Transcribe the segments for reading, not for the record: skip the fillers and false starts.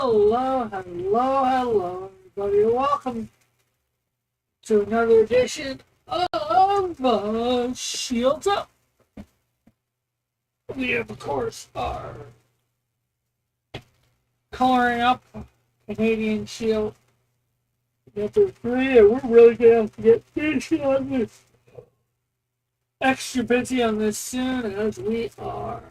Hello, hello, hello, everybody. Welcome to another edition of Shields Up. We have, of course, our coloring up Canadian Shield. Number 3, and we're really going to have to get busy on this. Extra busy on this soon, as we are.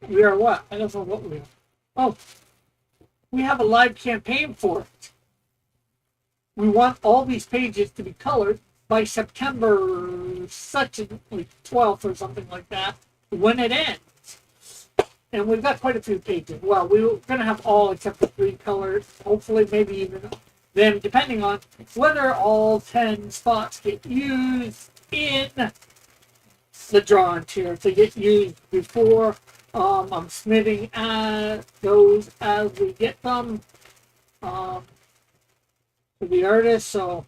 We are what? I don't know what we are. Oh, we have a live campaign for it. We want all these pages to be colored by September such a, like 12th or something like that when it ends. And we've got quite a few pages. Well, we're going to have all except for 3 colored. Hopefully, maybe even them, depending on whether all 10 spots get used in the drawing tier. If they get used before, I'm smithing those as we get them. To the artist, so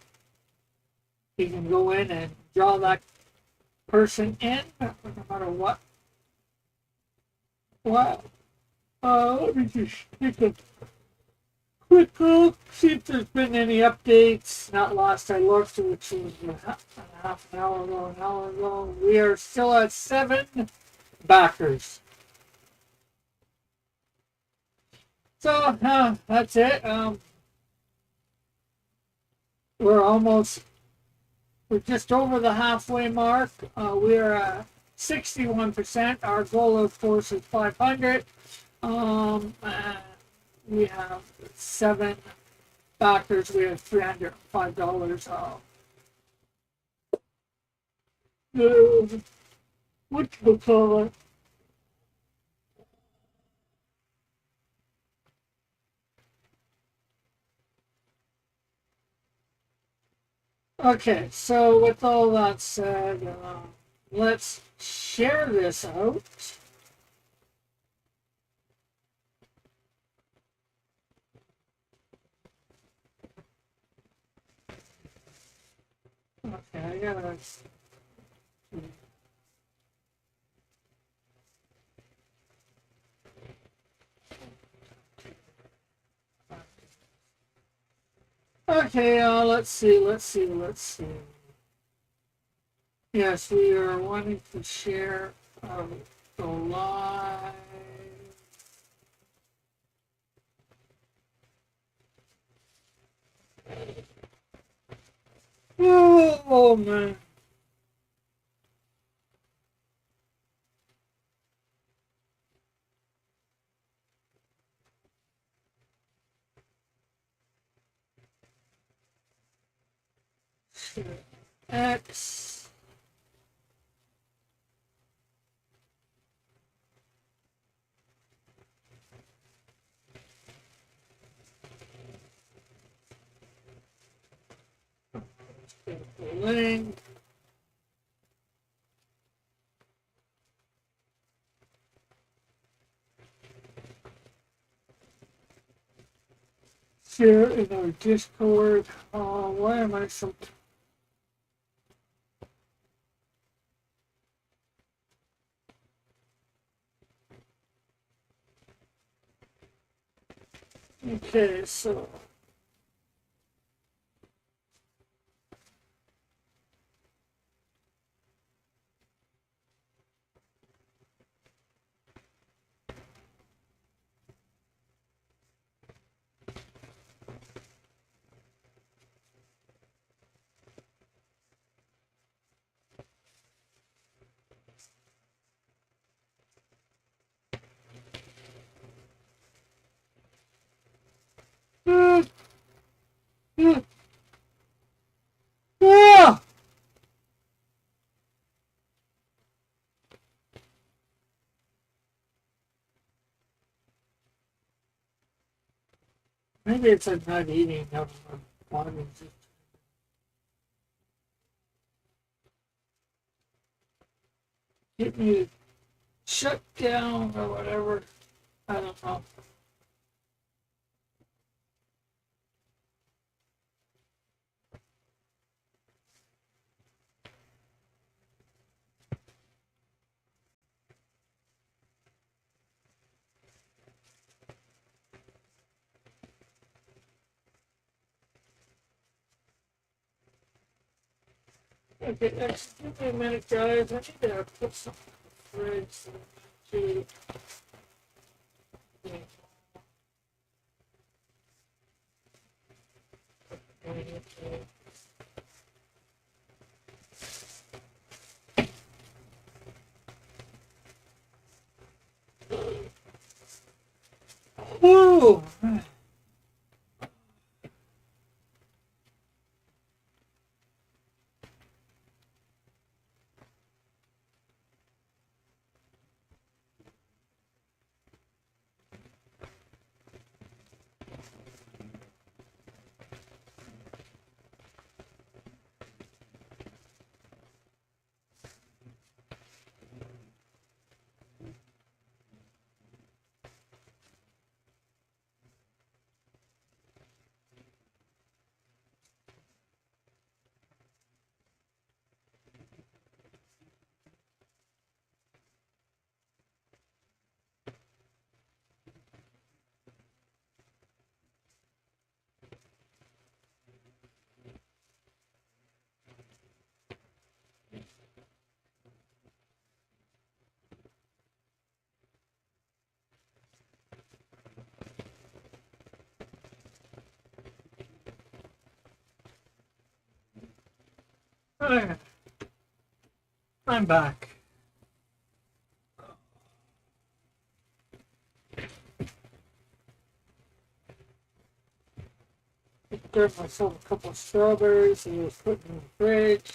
he can go in and draw that person in, no matter what. Wow. Let me just take a quick look, see if there's been any updates. Not last I looked, which was half an hour ago. We are still at 7 backers. So, that's it. We're just over the halfway mark. We're at 61%. Our goal, of course, is 500. We have 7 backers. We have $305. What we call it? Okay, so with all that said, let's share this out. Okay, I gotta. Okay, let's see. Yes, we are wanting to share the live. Oh man. X. Link. Share in our Discord. Why am I so... Okay, so... Ah! Maybe it's I'm not eating enough vitamins. Get me to shut down or whatever. I don't know. Okay, give me a minute, guys. I need to put something in the fridge to. Woo! Alright, I'm back. Grab myself a couple of strawberries and just put them in the fridge.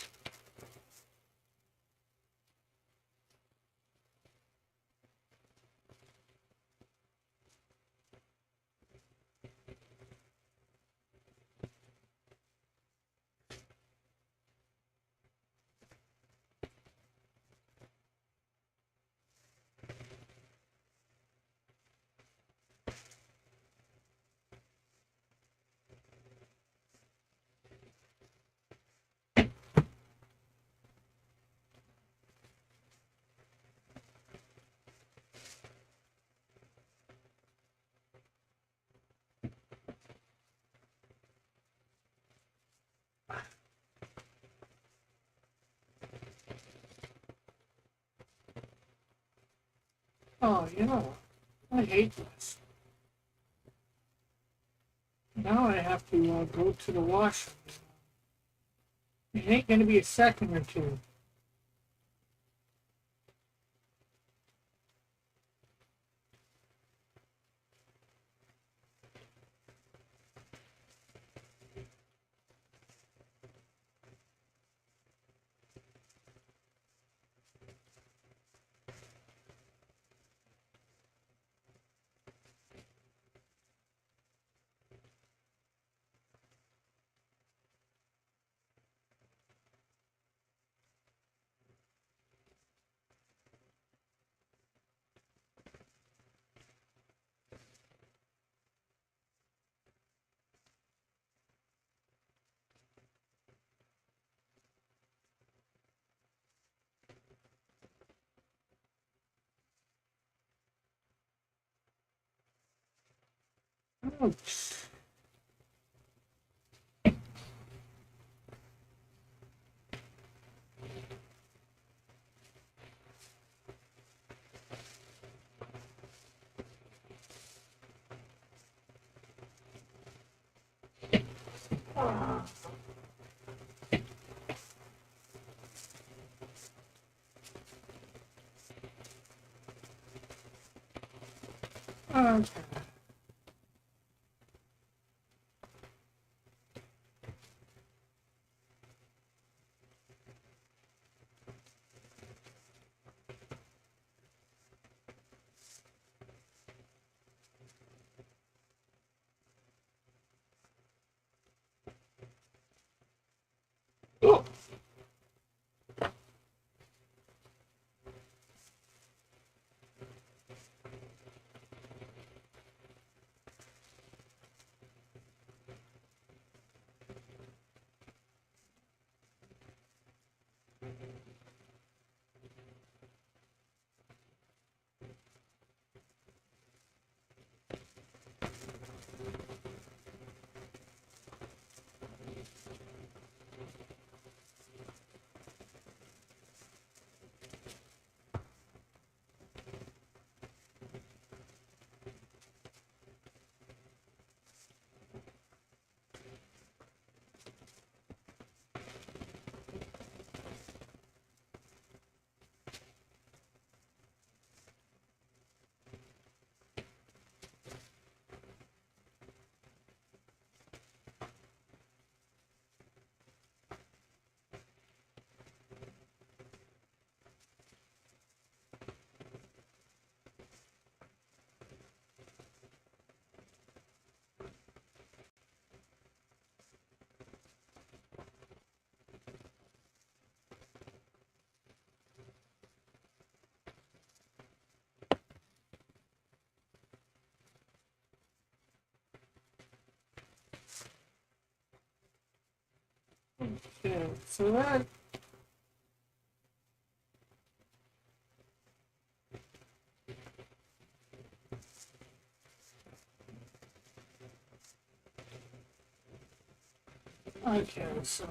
Oh, you know, I hate this. Now I have to go to the washroom. It ain't gonna be a second or two. Ouch. Okay. Oh. Okay, so that. Okay, so.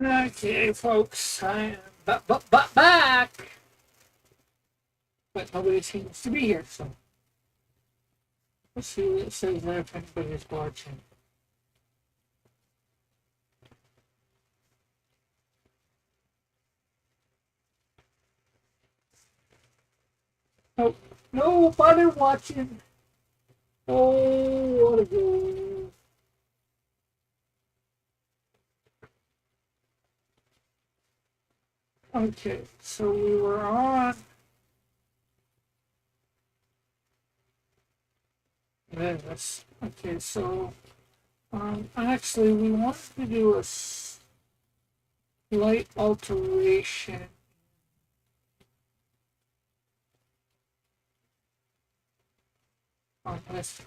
Okay, folks, I am back, but nobody seems to be here. So let's see what it says there if anybody is watching. Nope, nobody watching. Oh, what a go! Okay, so we were on this. Okay, so actually, we wanted to do a slight alteration on this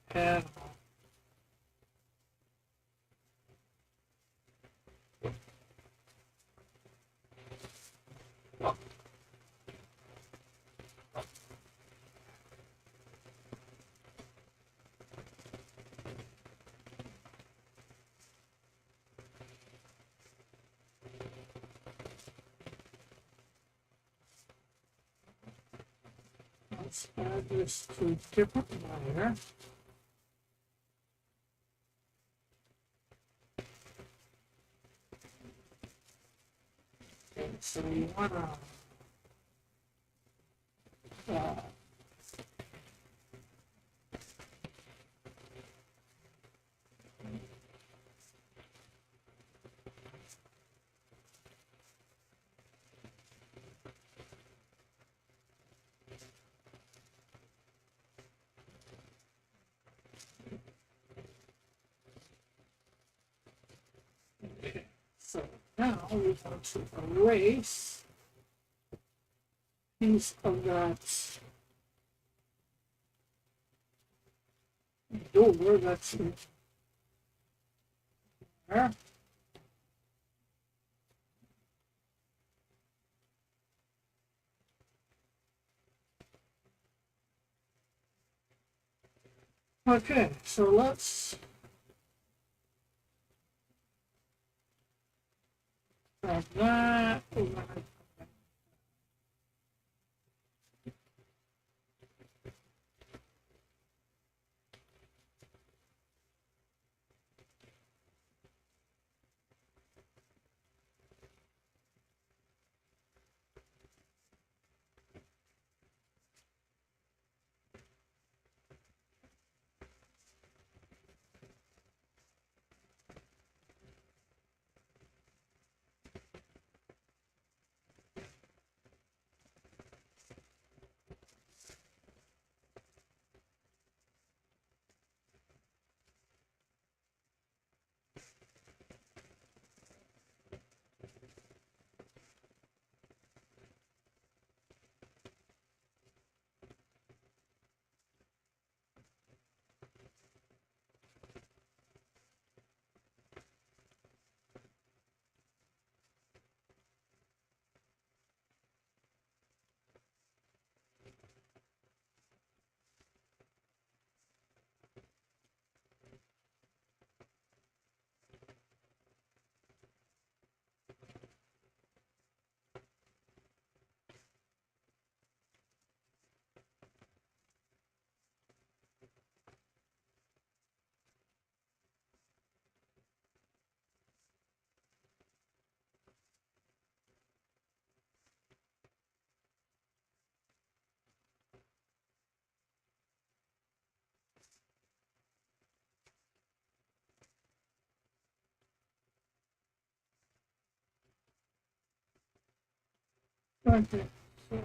panel. Let's add this to a different layer. Okay, so we want to okay. So now we want to erase piece of that door that's in there. Okay, so let's grab that. Okay, so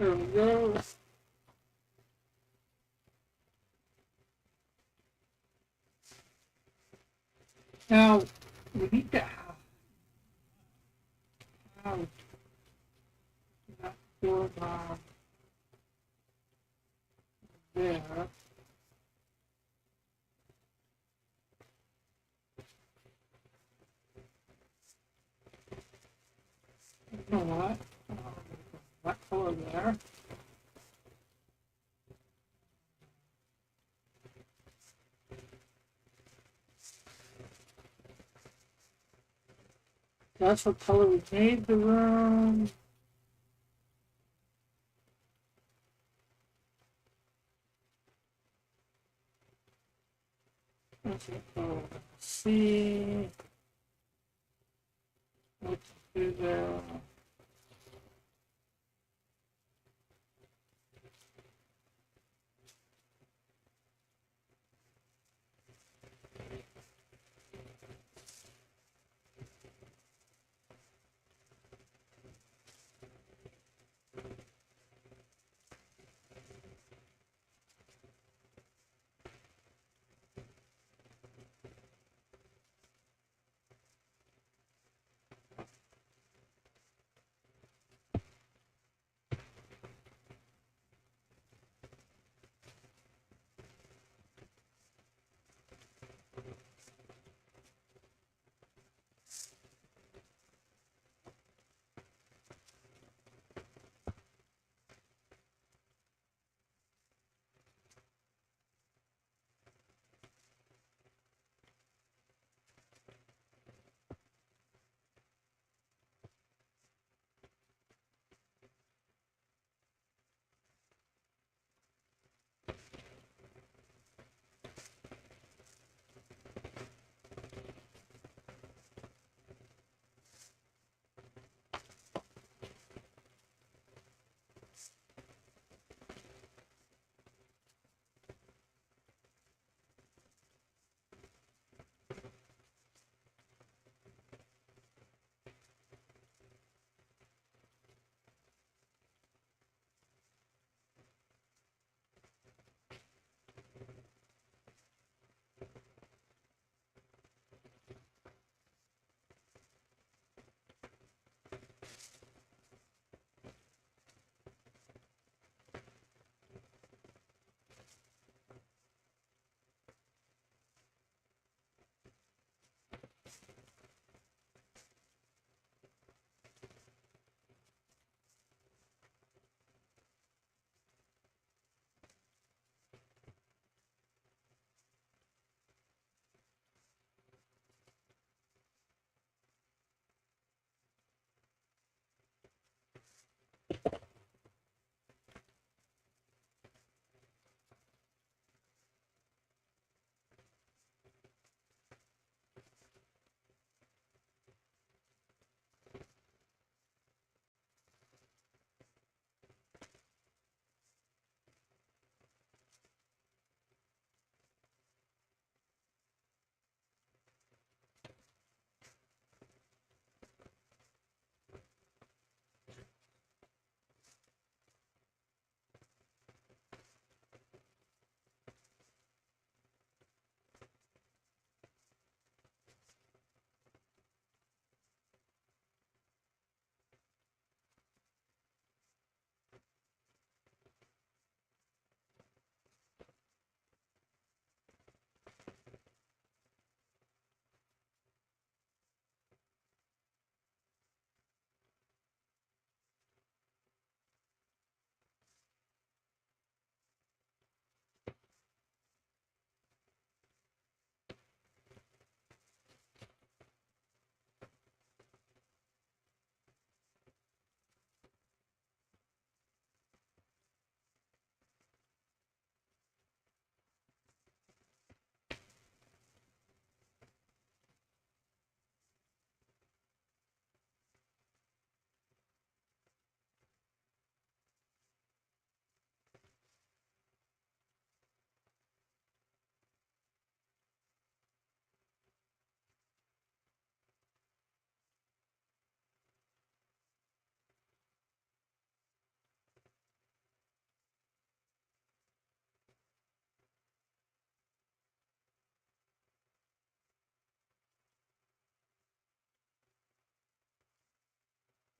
There we go. Now, we need to have that going on there. You know what? That color there. That's what color we made the room. Let's go see what to do there.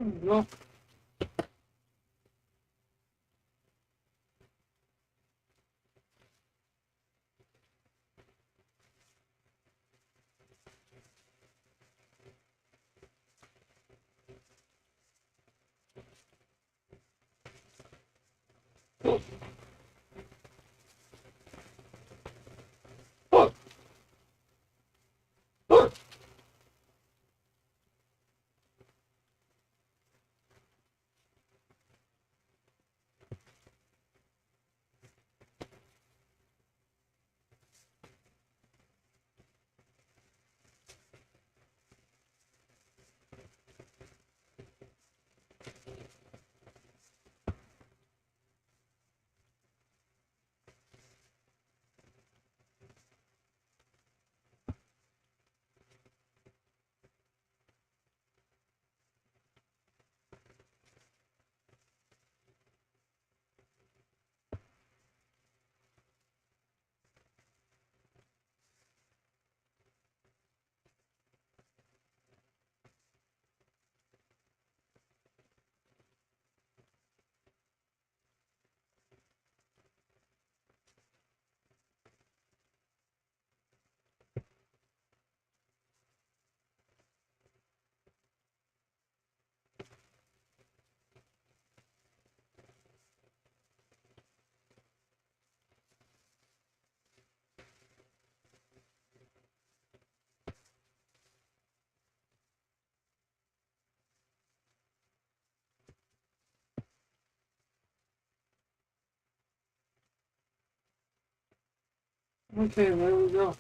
No. Okay, there we go.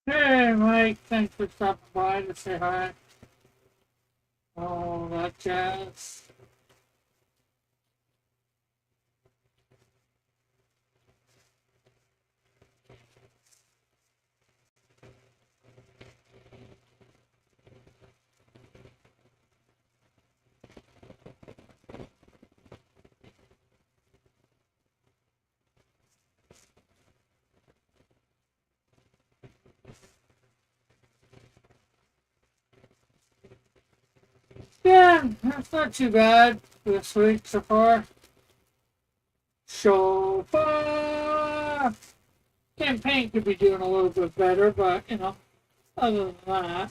Hey, Mike, thanks for stopping by to say hi. All that jazz. Yeah, that's not too bad this week so far. So far, campaign could be doing a little bit better, but other than that,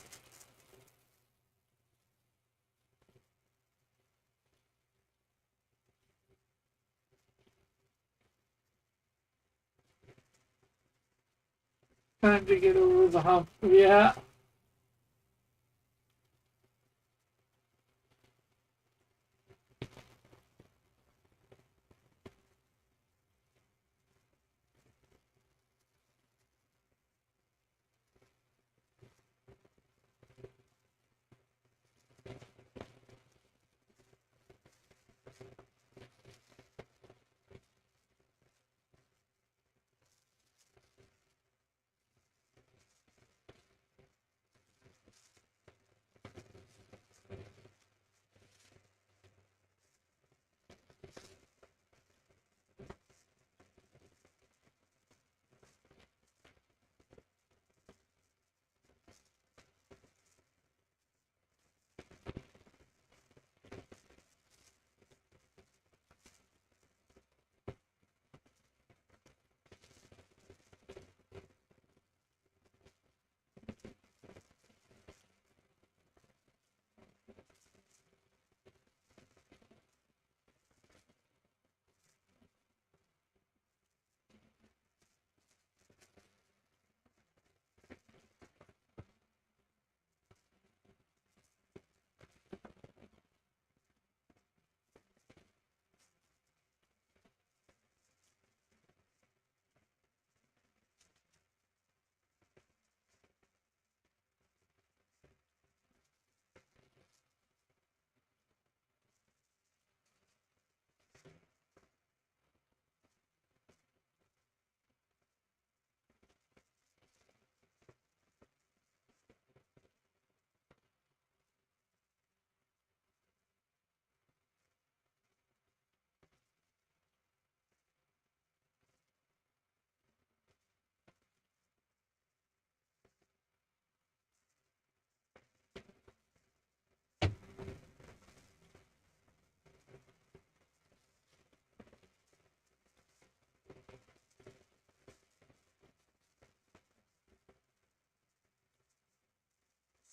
time to get over the hump. Yeah.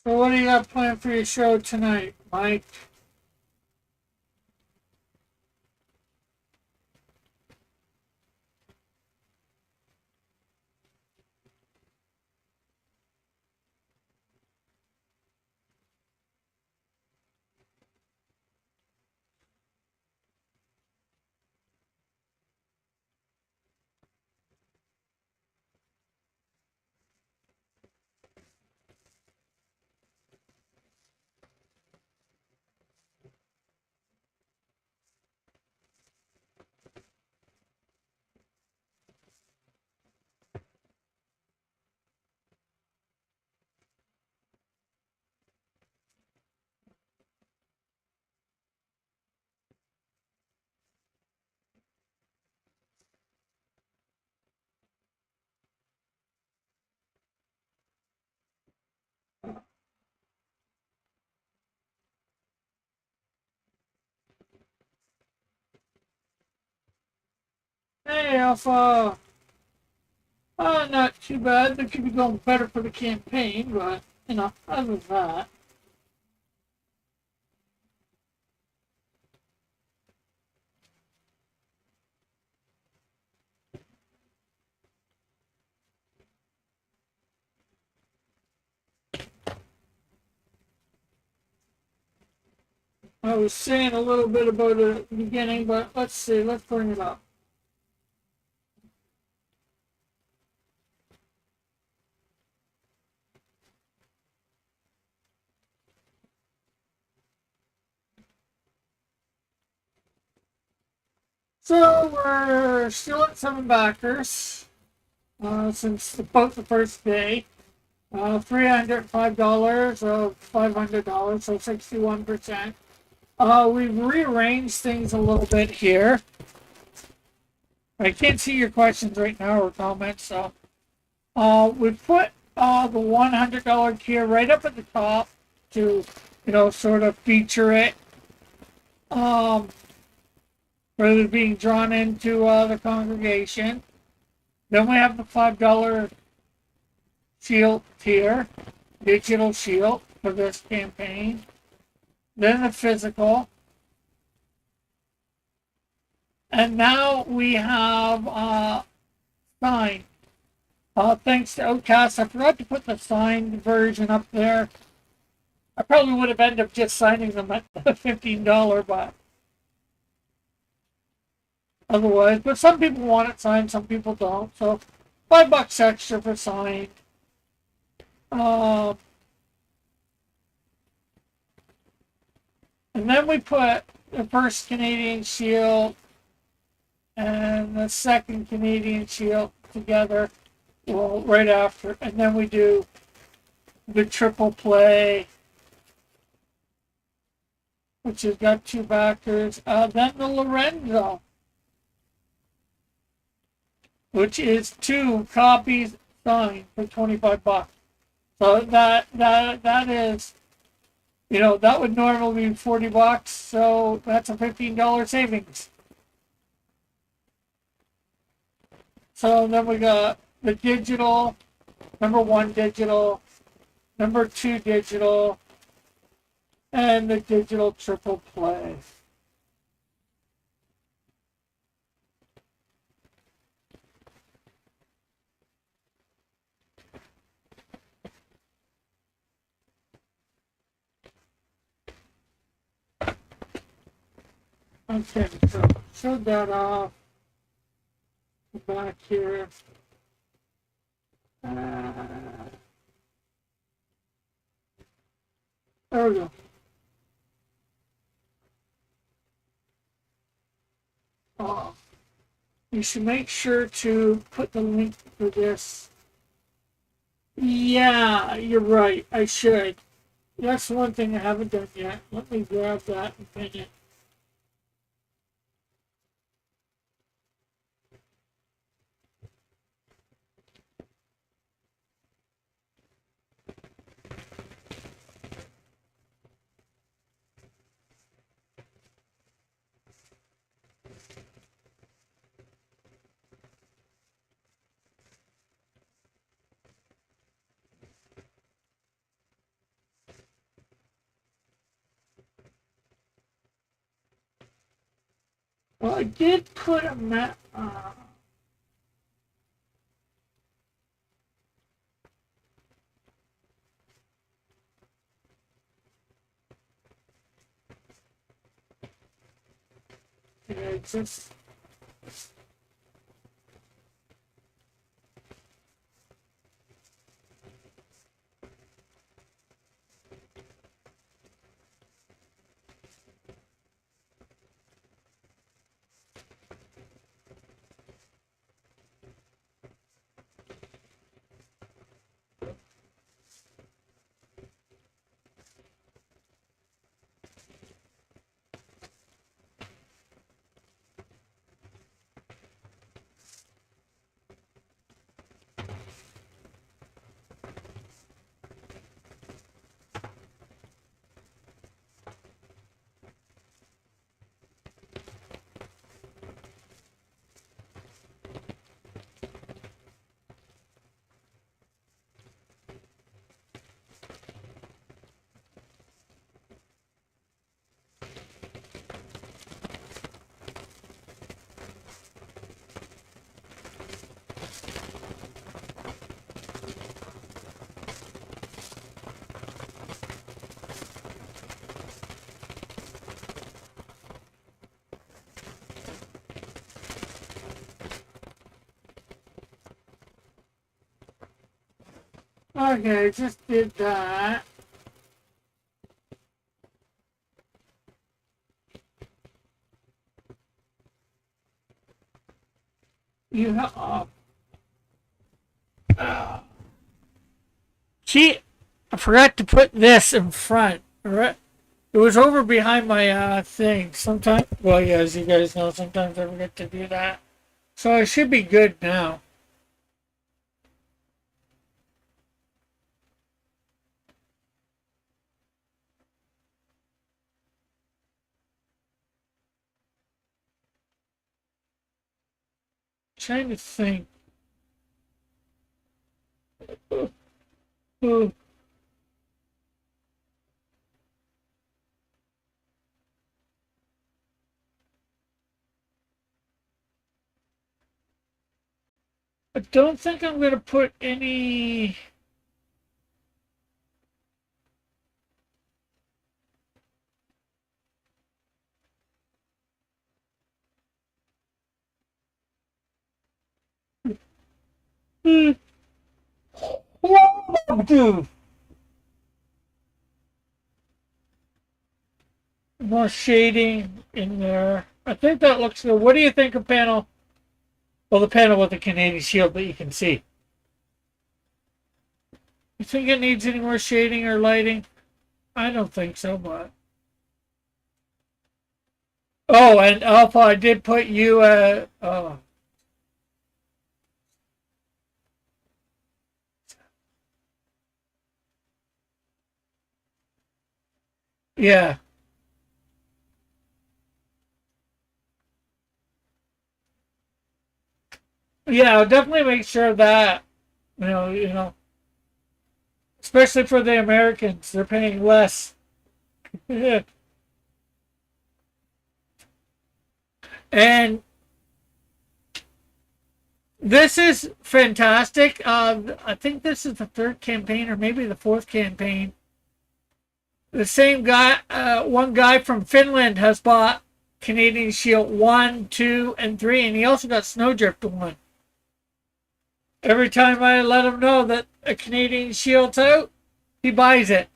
So what do you got planned for your show tonight, Mike? Hey, Alpha. Not too bad. They could be going better for the campaign, but other than that. I was saying a little bit about it at the beginning, but let's see. Let's bring it up. So we're still at 7 backers since about the first day. $305 of $500, so 61%. We've rearranged things a little bit here. I can't see your questions right now or comments, so we put the $100 tier right up at the top to, sort of feature it. Rather than being drawn into the congregation. Then we have the $5 shield tier, digital shield for this campaign. Then the physical. And now we have signed. Thanks to Outcast, I forgot to put the signed version up there. I probably would have ended up just signing them at the $15, but otherwise. But some people want it signed, some people don't. So $5 extra for signed. And then we put the first Canadian Shield and the second Canadian Shield together, well, right after. And then we do the triple play, which has got 2 backers. Then the Lorenzo, which is 2 copies signed for $25. So that is, that would normally be $40, so that's a $15 savings. So then we got the digital, number 1 digital, number 2 digital, and the digital triple play. Okay, so showed that off. Back here. There we go. You should make sure to put the link for this. Yeah, you're right. I should. That's one thing I haven't done yet. Let me grab that and pin it. Well, I did put a map. Just. Okay, just did that. You have. Gee, I forgot to put this in front. Right? It was over behind my thing. Sometimes, well, yeah, as you guys know, sometimes I forget to do that. So I should be good now. Trying to think. Uh, I don't think I'm going to put any. More shading in there. I think that looks good. What do you think of panel? Well, the panel with the Canadian shield that you can see. You think it needs any more shading or lighting? I don't think so, but. Oh, and Alpha, I did put you at. Yeah. Yeah, I'll definitely make sure of that. Especially for the Americans, they're paying less. And this is fantastic. I think this is the third campaign or maybe the fourth campaign. The same guy, one guy from Finland has bought Canadian Shield 1, 2, and 3, and he also got Snowdrift 1. Every time I let him know that a Canadian Shield's out, he buys it.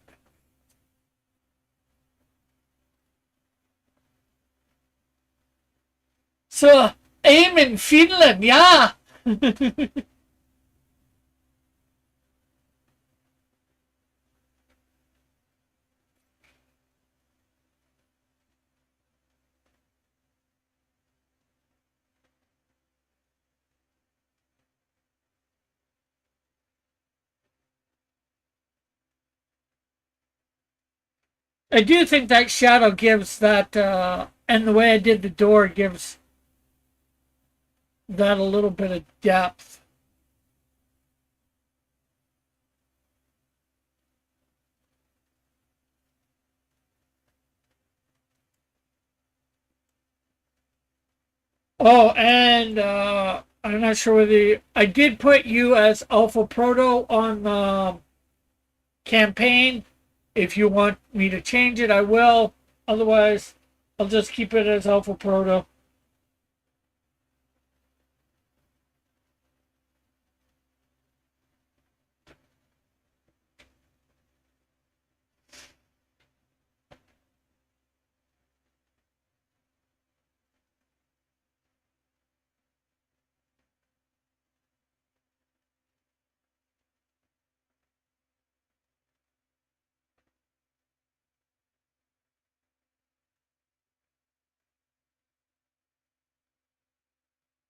So, aim in Finland, yeah. I do think that shadow gives that, and the way I did the door gives that a little bit of depth. Oh, and I'm not sure whether I did put you as Alpha Proto on the campaign. If you want me to change it, I will. Otherwise, I'll just keep it as Alpha Proto.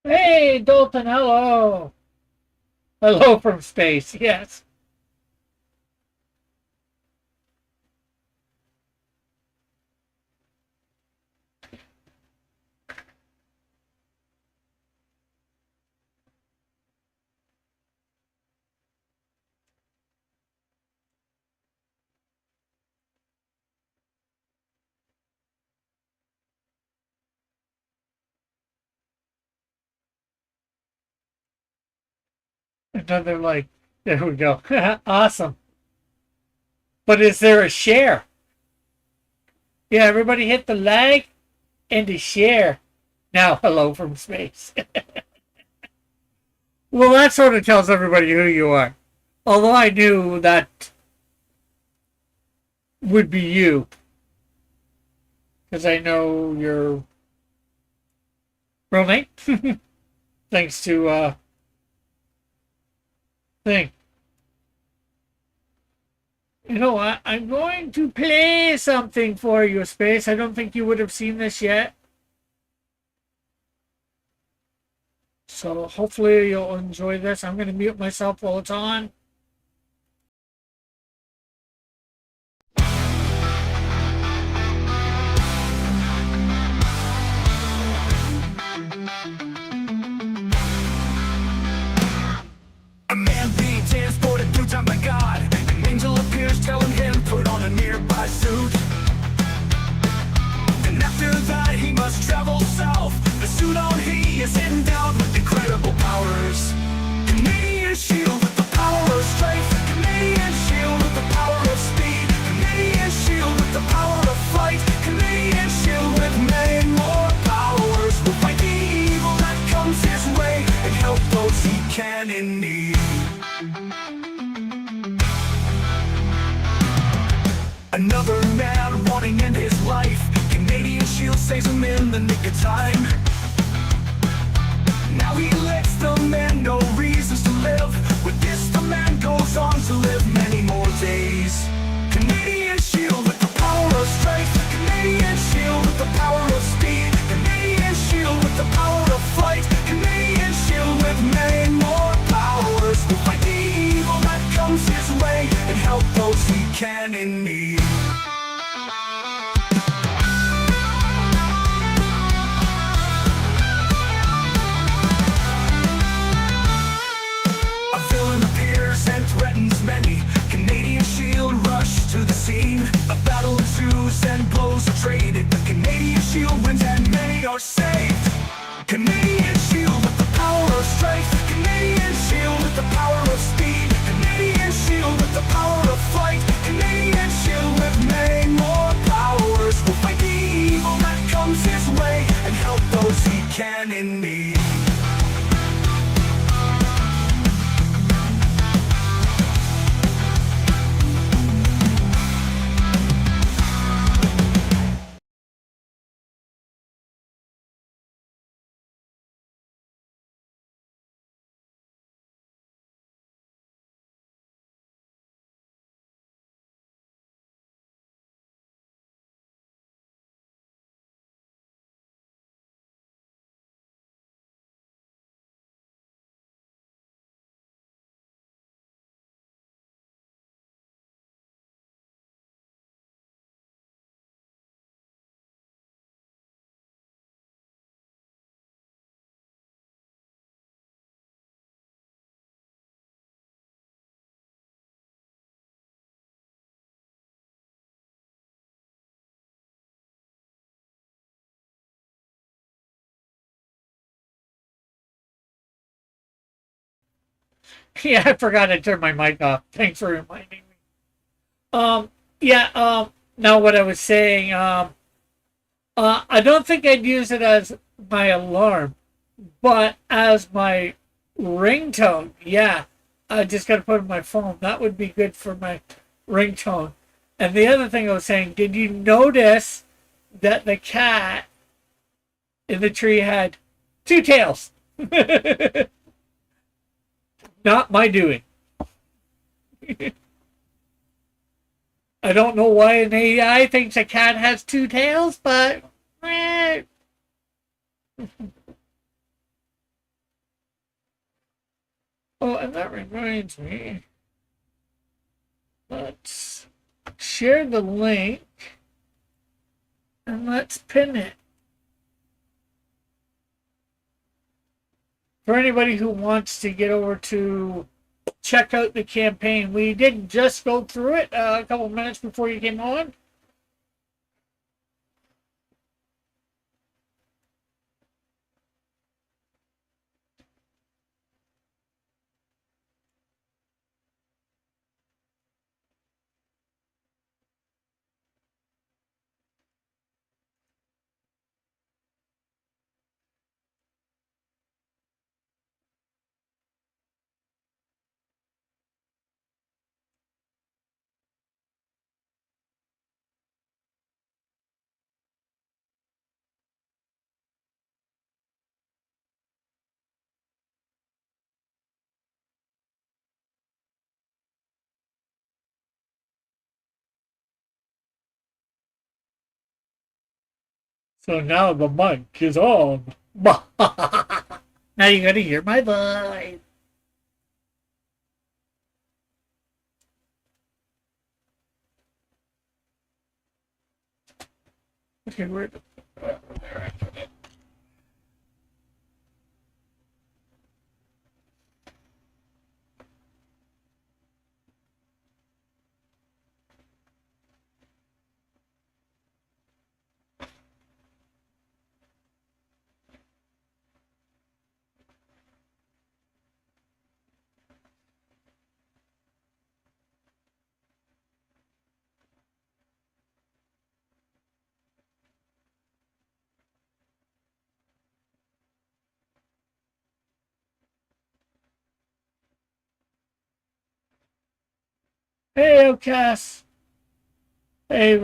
Hey, Dalton, hello. Hello from space, yes. Another like, there we go. Awesome. But is there a share? Yeah, everybody hit the like and the share. Now, hello from space. Well, that sort of tells everybody who you are. Although I knew that would be you, because I know your real name. thanks to thing. You know what? I'm going to play something for you, Space. I don't think you would have seen this yet. So hopefully you'll enjoy this. I'm going to mute myself while it's on. A man being transported through time by God. An angel appears telling him put on a nearby suit. And after that he must travel south. The suit on he is endowed with incredible powers. Canadian shield with the power of strength. Canadian shield with the power of speed. Canadian shield with the power of flight. Canadian shield with many more powers. Will fight the evil that comes his way and help those he can in need. Another man wanting to end his life. Canadian shield saves him in the nick of time. Now he lets the man know reasons to live. With this the man goes on to live many more days. Canadian shield with the power of strength. Canadian shield with the power of speed. Canadian shield with the power of flight. Canadian shield with many more powers. Will fight the evil that comes his way and help those he can in need. A villain appears and threatens many. Canadian shield rush to the scene. A battle ensues and blows are traded. The Canadian shield wins and many are saved. Canadian shield with the power of strength. Canadian shield with the power of speed. Canadian shield with the power of flight. Canadian shield with many more powers. Will fight the evil that comes his way and help those he can in need. Yeah, I forgot to turn my mic off. Thanks for reminding me. Yeah, now what I was saying, I don't think I'd use it as my alarm, but as my ringtone. Yeah, I just got to put it in my phone. That would be good for my ringtone. And the other thing I was saying, did you notice that the cat in the tree had two tails? Not my doing. I don't know why an AI thinks a cat has two tails, but oh, and that reminds me. Let's share the link and let's pin it. For anybody who wants to get over to check out the campaign, we did just go through it a couple minutes before you came on. So now the mic is on. Now you gotta hear my voice. Okay, where there I put it. Hey, Cass. Hey,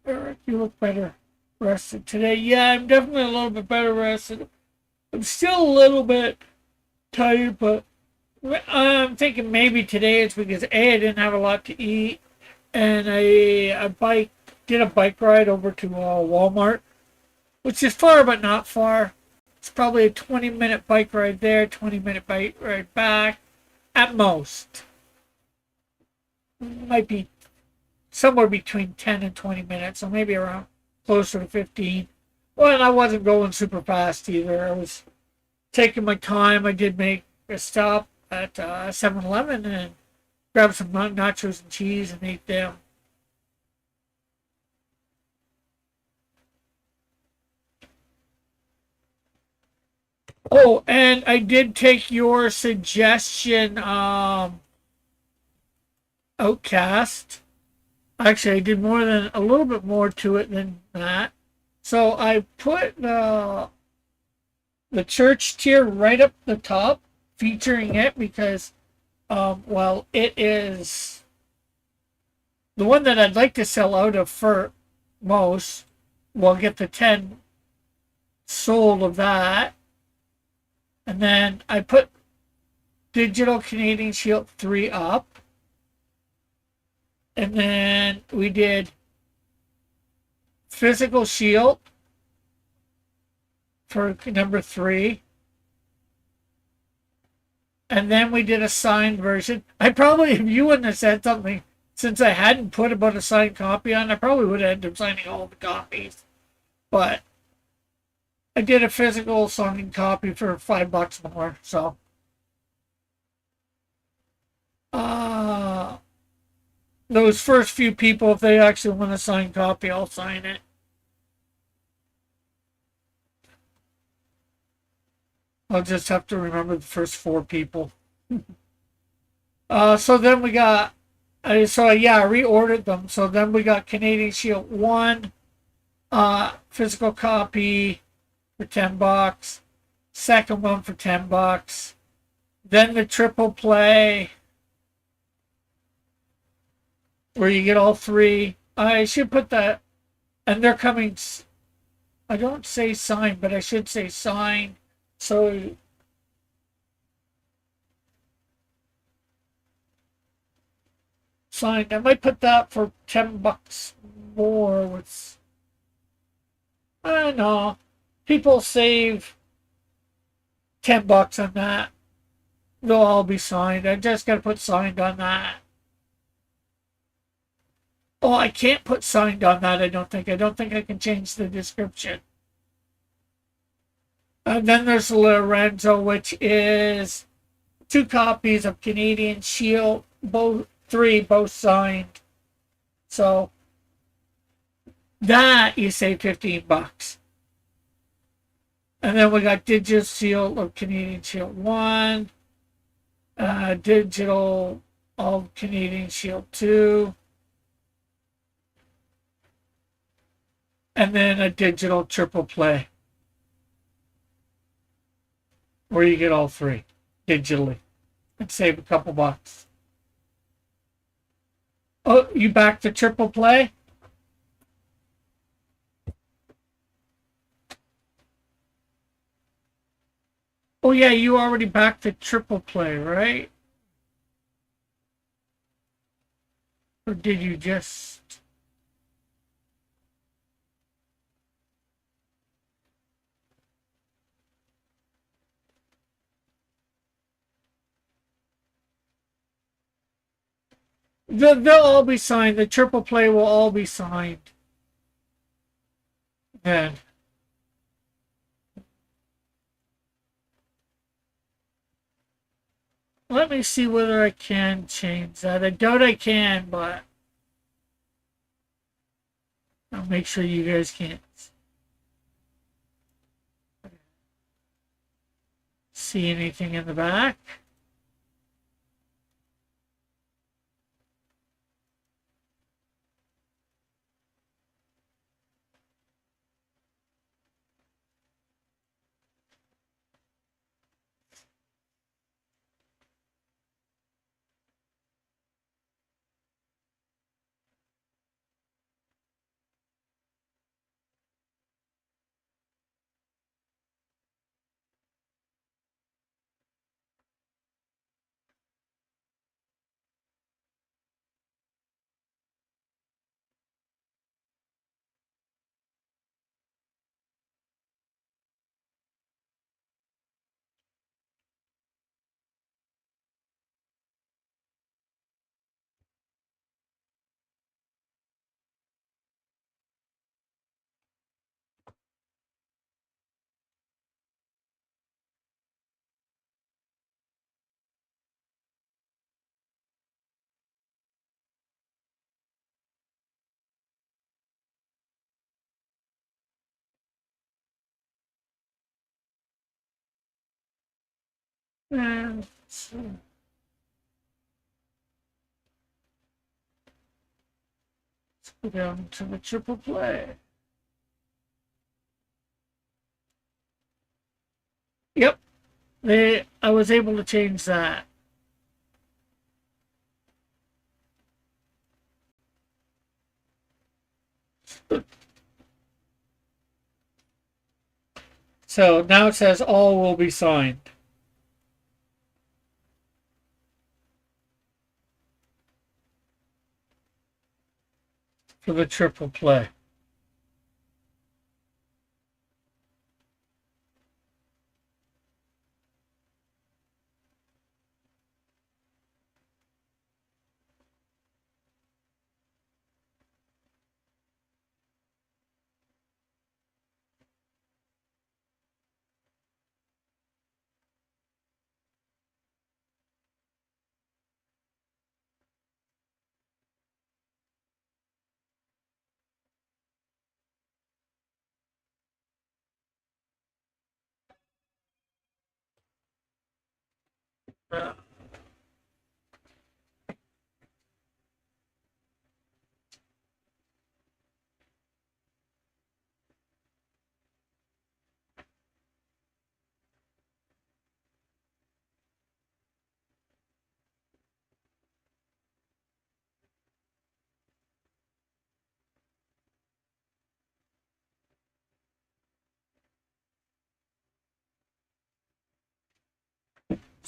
Eric, you look better rested today. Yeah, I'm definitely a little bit better rested. I'm still a little bit tired, but I'm thinking maybe today it's because A, I didn't have a lot to eat, and I did a bike ride over to Walmart, which is far but not far. It's probably a 20-minute bike ride there, 20-minute bike ride back, at most. Might be somewhere between 10 and 20 minutes, so maybe around closer to 15. Well, and I wasn't going super fast either. I was taking my time. I did make a stop at 7-Eleven and grabbed some nachos and cheese and ate them. Oh, and I did take your suggestion, Outcast. Actually, I did a little bit more to it than that. So I put the church tier right up the top, featuring it because, well, it is the one that I'd like to sell out of for most. We'll get the 10 sold of that. And then I put Digital Canadian Shield 3 up. And then we did Physical Shield for number 3. And then we did a signed version. I probably, if you wouldn't have said something, since I hadn't put about a signed copy on, I probably would have ended up signing all the copies. But I did a physical signed copy for $5 more. So, those first few people, if they actually want a signed copy, I'll sign it. I'll just have to remember the first 4 people. So then we got, I reordered them. So then we got Canadian Shield 1, physical copy for $10. Second one for $10. Then the triple play, where you get all 3. I should put that, and they're coming. I don't say signed, but I should say signed. So signed. I might put that for $10 more. With I don't know. People save $10 on that. They'll all be signed. I just gotta put signed on that. Oh, I can't put signed on that, I don't think. I don't think I can change the description. And then there's Lorenzo, which is 2 copies of Canadian Shield, both 3, both signed. So that you save $15. And then we got Digital Shield of Canadian Shield 1, Digital of Canadian Shield 2, and then a digital triple play, where you get all 3 digitally and save a couple bucks. Oh, you back to triple play? Oh yeah, you already back to triple play, right? Or did you just... They'll all be signed. The triple play will all be signed. Then. Let me see whether I can change that. I doubt I can, but I'll make sure you guys can't see anything in the back. And let's go down to the triple play. Yep, I was able to change that. So now it says all will be signed. For the triple play.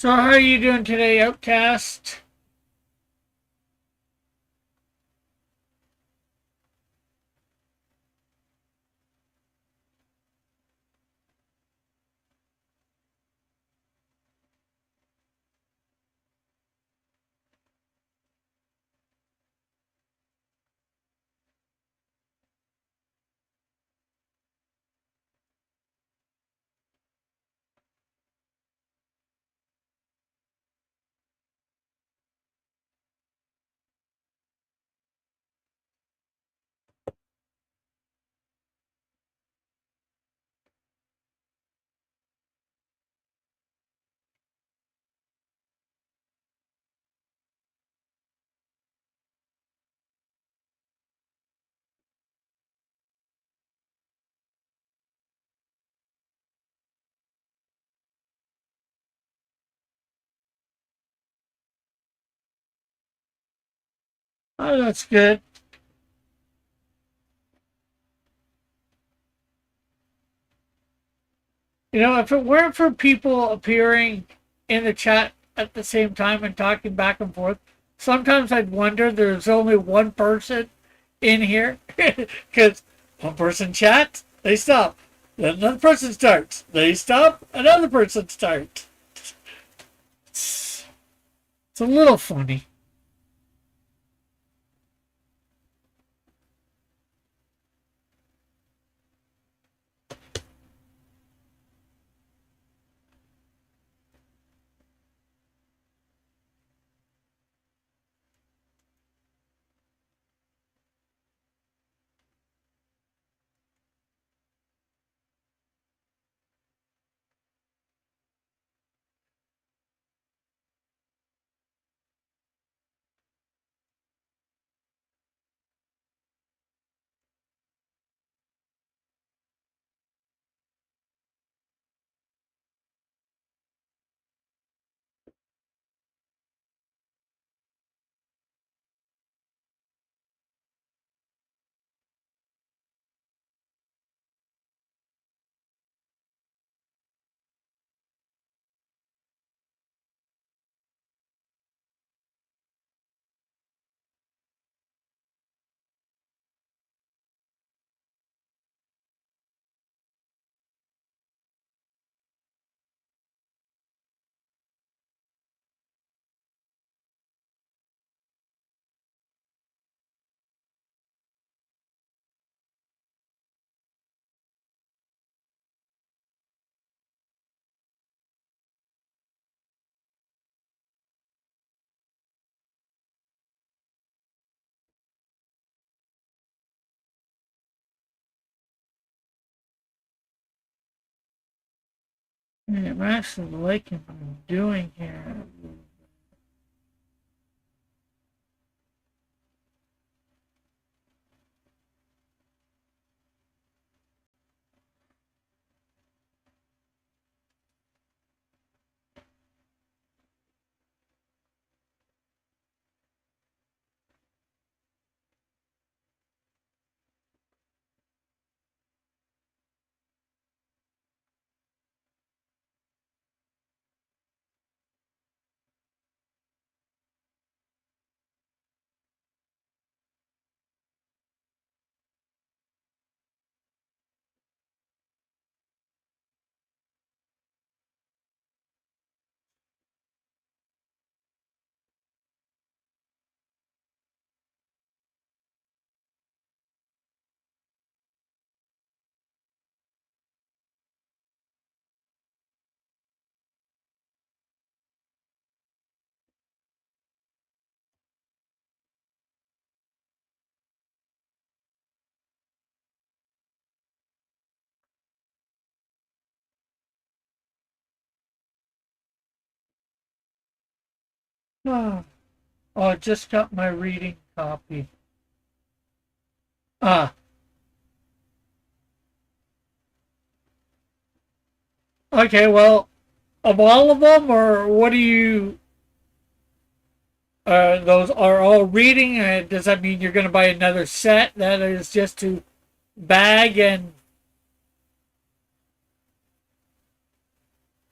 So how are you doing today, Outcast? Oh, that's good. You know, if it weren't for people appearing in the chat at the same time and talking back and forth, sometimes I'd wonder there's only one person in here because one person chats, they stop. Then another person starts. They stop. Another person starts. It's a little funny. I'm actually liking what I'm doing here. Oh, I just got my reading copy. Ah, okay, well, of all of them, or what do you, those are all reading? Does that mean you're going to buy another set that is just to bag and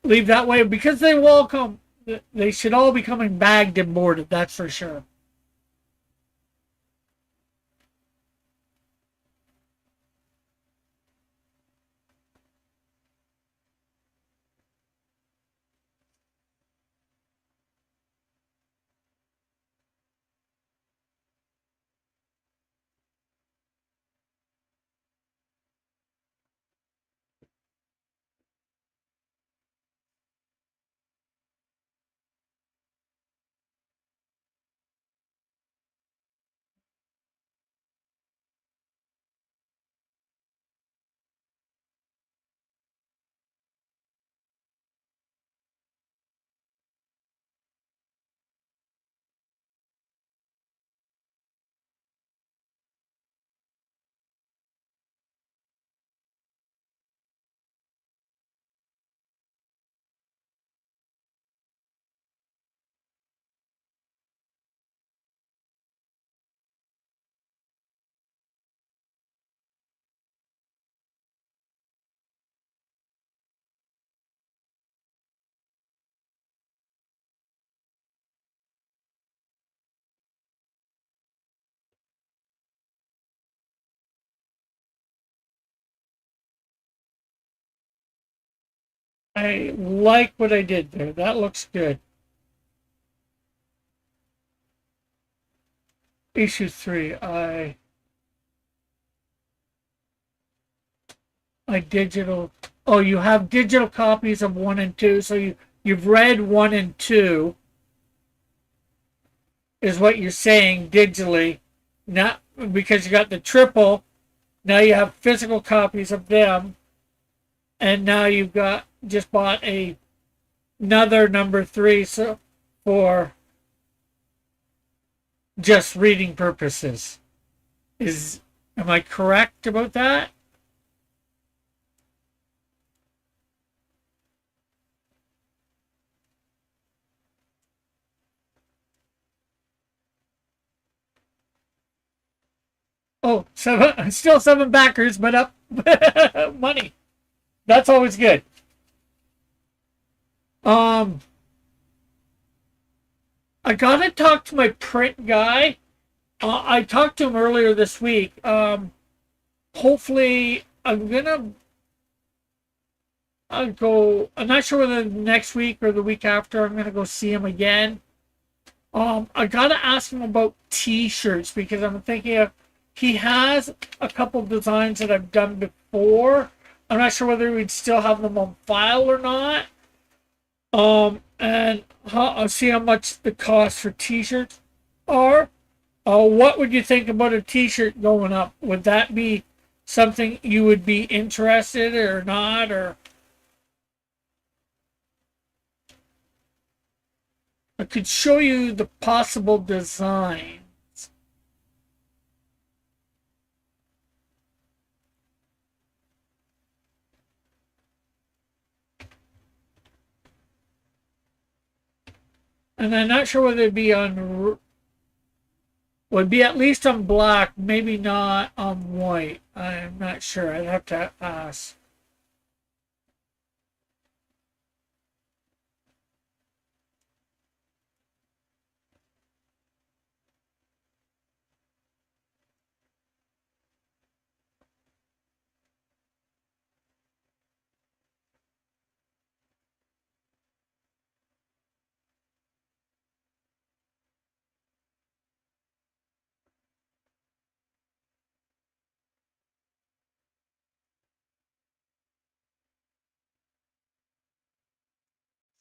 leave that way? Because they will all come, they should all be coming bagged and boarded, that's for sure. I like what I did there. That looks good. Issue 3, I digital. Oh, you have digital copies of 1 and 2, so you've read 1 and 2, is what you're saying digitally. Not because you got the triple, now you have physical copies of them, and now you've got just bought another number 3, so for just reading purposes. Am I correct about that? Oh, seven, still 7 backers, but up money. That's always good. Um, I gotta talk to my print guy. I talked to him earlier this week. Hopefully, I'll go. I'm not sure whether next week or the week after I'm gonna go see him again. I gotta ask him about T-shirts because I'm thinking of he has a couple designs that I've done before. I'm not sure whether we'd still have them on file or not. And I'll see how much the cost for T-shirts are. What would you think about a T-shirt going up? Would that be something you would be interested or not? Or I could show you the possible design. And I'm not sure whether it'd be on, would be at least on black, maybe not on white. I'm not sure. I'd have to ask.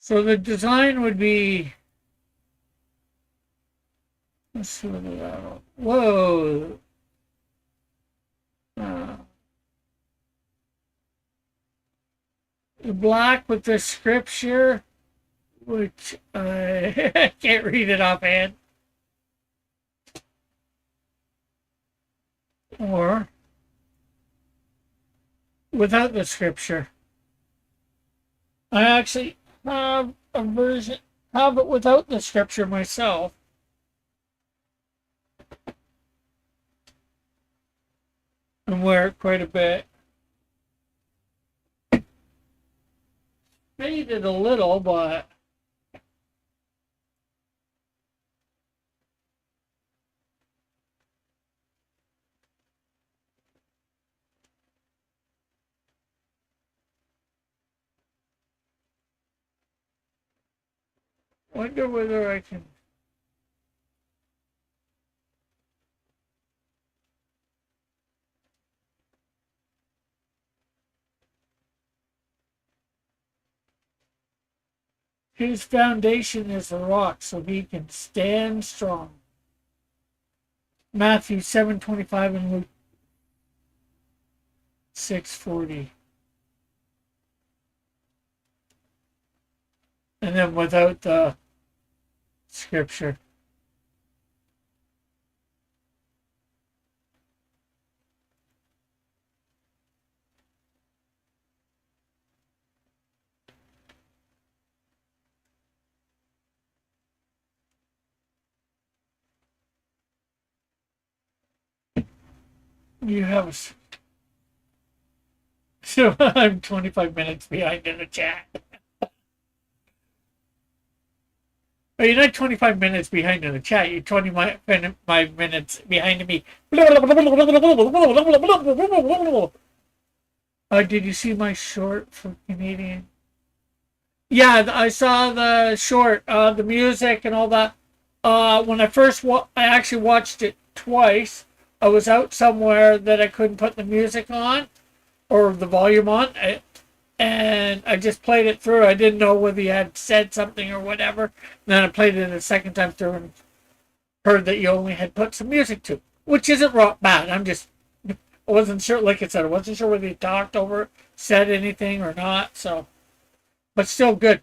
So the design would be, let's see what that, whoa. Uh, the black with the scripture, which I can't read it offhand. Or without the scripture. I actually have a version, have it without the scripture myself. And wear it quite a bit. Faded a little, but wonder whether I can. His foundation is a rock, so he can stand strong. Matthew 7:25 and Luke 6:40. And then without the scripture. You have a. So I'm 25 minutes behind in the chat. Well, you're not 25 minutes behind in the chat. You're 25 minutes behind me. Did you see my short for Canadian? Yeah, I saw the short, the music and all that. When I first, I actually watched it twice. I was out somewhere that I couldn't put the music on or the volume on, and I just played it through. I didn't know whether you had said something or whatever. And then I played it a second time through and heard that you only had put some music to, which isn't bad. I wasn't sure, like I said, I wasn't sure whether you talked over, said anything or not. So, but still good.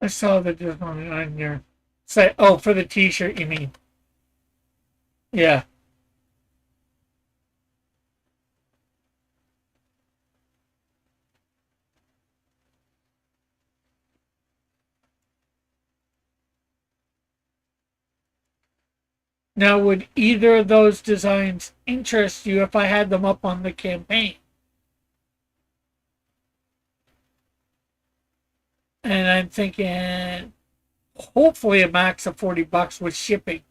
I saw the design on your site. Oh, for the T-shirt, you mean? Yeah. Now, would either of those designs interest you if I had them up on the campaign? And I'm thinking hopefully a max of $40 with shipping.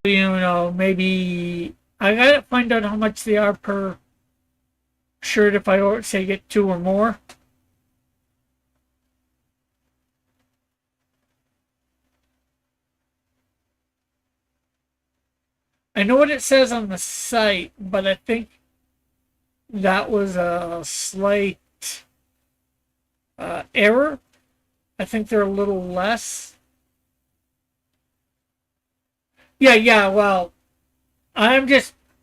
So, maybe I gotta find out how much they are per shirt if I say get 2 or more. I know what it says on the site, but I think that was a slight error. I think they're a little less. Yeah. Well, I'm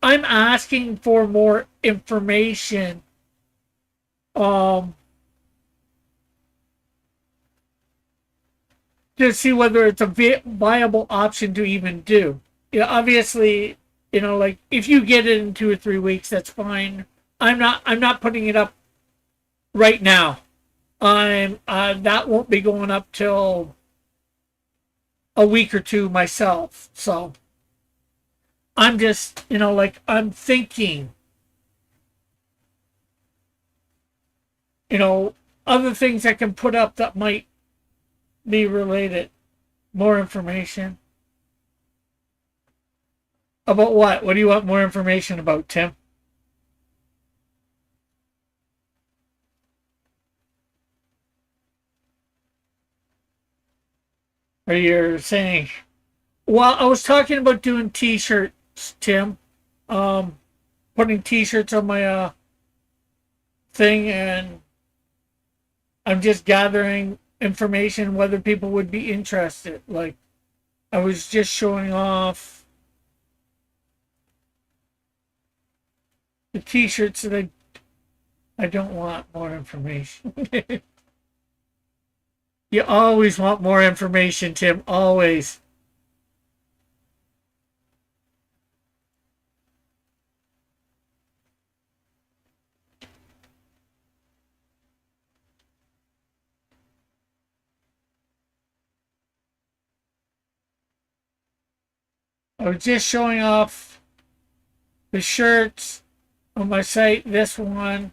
asking for more information. Um, to see whether it's a viable option to even do. Obviously, like if you get it in 2 or 3 weeks, that's fine. I'm not putting it up right now. I'm that won't be going up till a week or two myself. So I'm just, like I'm thinking, you know, other things I can put up that might be related. More information. About what? What do you want more information about, Tim? Or you're saying, well, I was talking about doing t-shirts, Tim. Um, Putting t-shirts on my thing, and I'm just gathering information whether people would be interested. Like, I was just showing off the t-shirts that I don't want more information. You always want more information, Tim. Always. I was just showing off the shirts on my site. This one.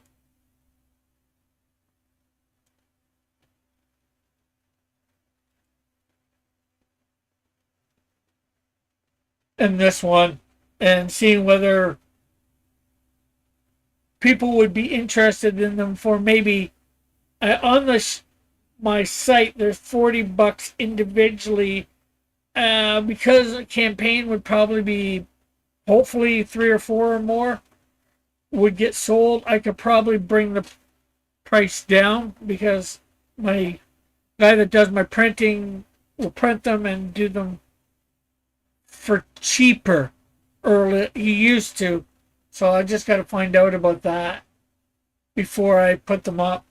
And this one. And seeing whether people would be interested in them for maybe on my site. There's $40 individually, because a campaign would probably be hopefully 3 or 4 or more would get sold. I could probably bring the price down because my guy that does my printing will print them and do them for cheaper. Early he used to, so I just got to find out about that before I put them up.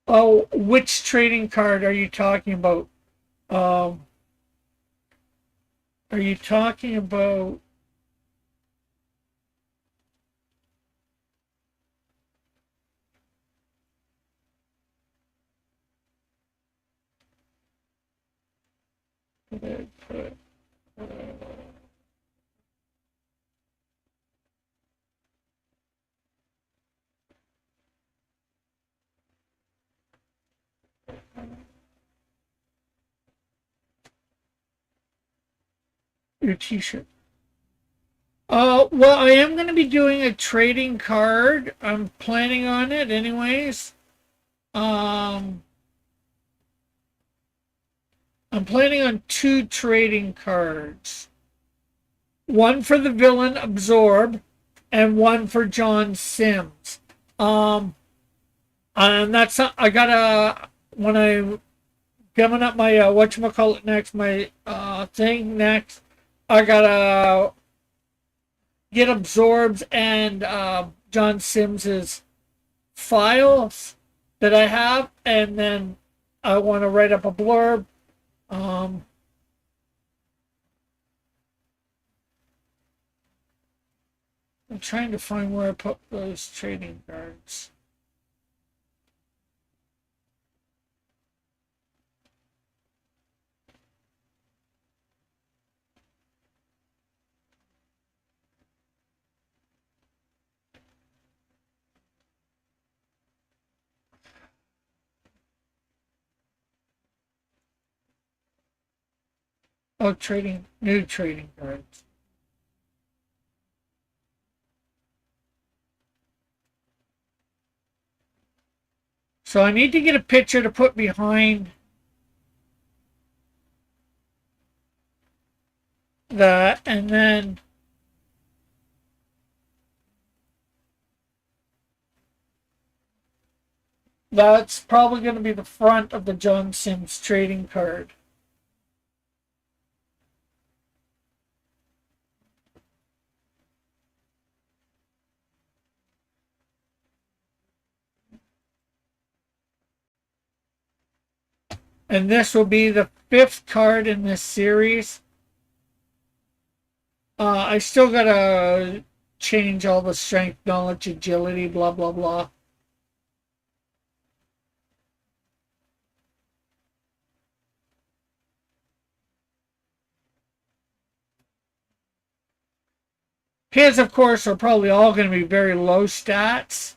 Oh, which trading card are you talking about? Um, are you talking about? Your T-shirt. Well, I am going to be doing a trading card. I'm planning on it, anyways. Um, I'm planning on 2 trading cards. One for the villain Absorb and one for John Sims. And that's I gotta when I coming up my whatchamacallit next, my thing next, I gotta get Absorbs and John Sims's files that I have, and then I want to write up a blurb. Um, I'm trying to find where I put those trading cards. Oh, new trading cards. So I need to get a picture to put behind that, and then that's probably going to be the front of the John Sims trading card. And this will be the 5th card in this series. I still gotta change all the strength, knowledge, agility, blah, blah, blah. His, of course, are probably all going to be very low stats.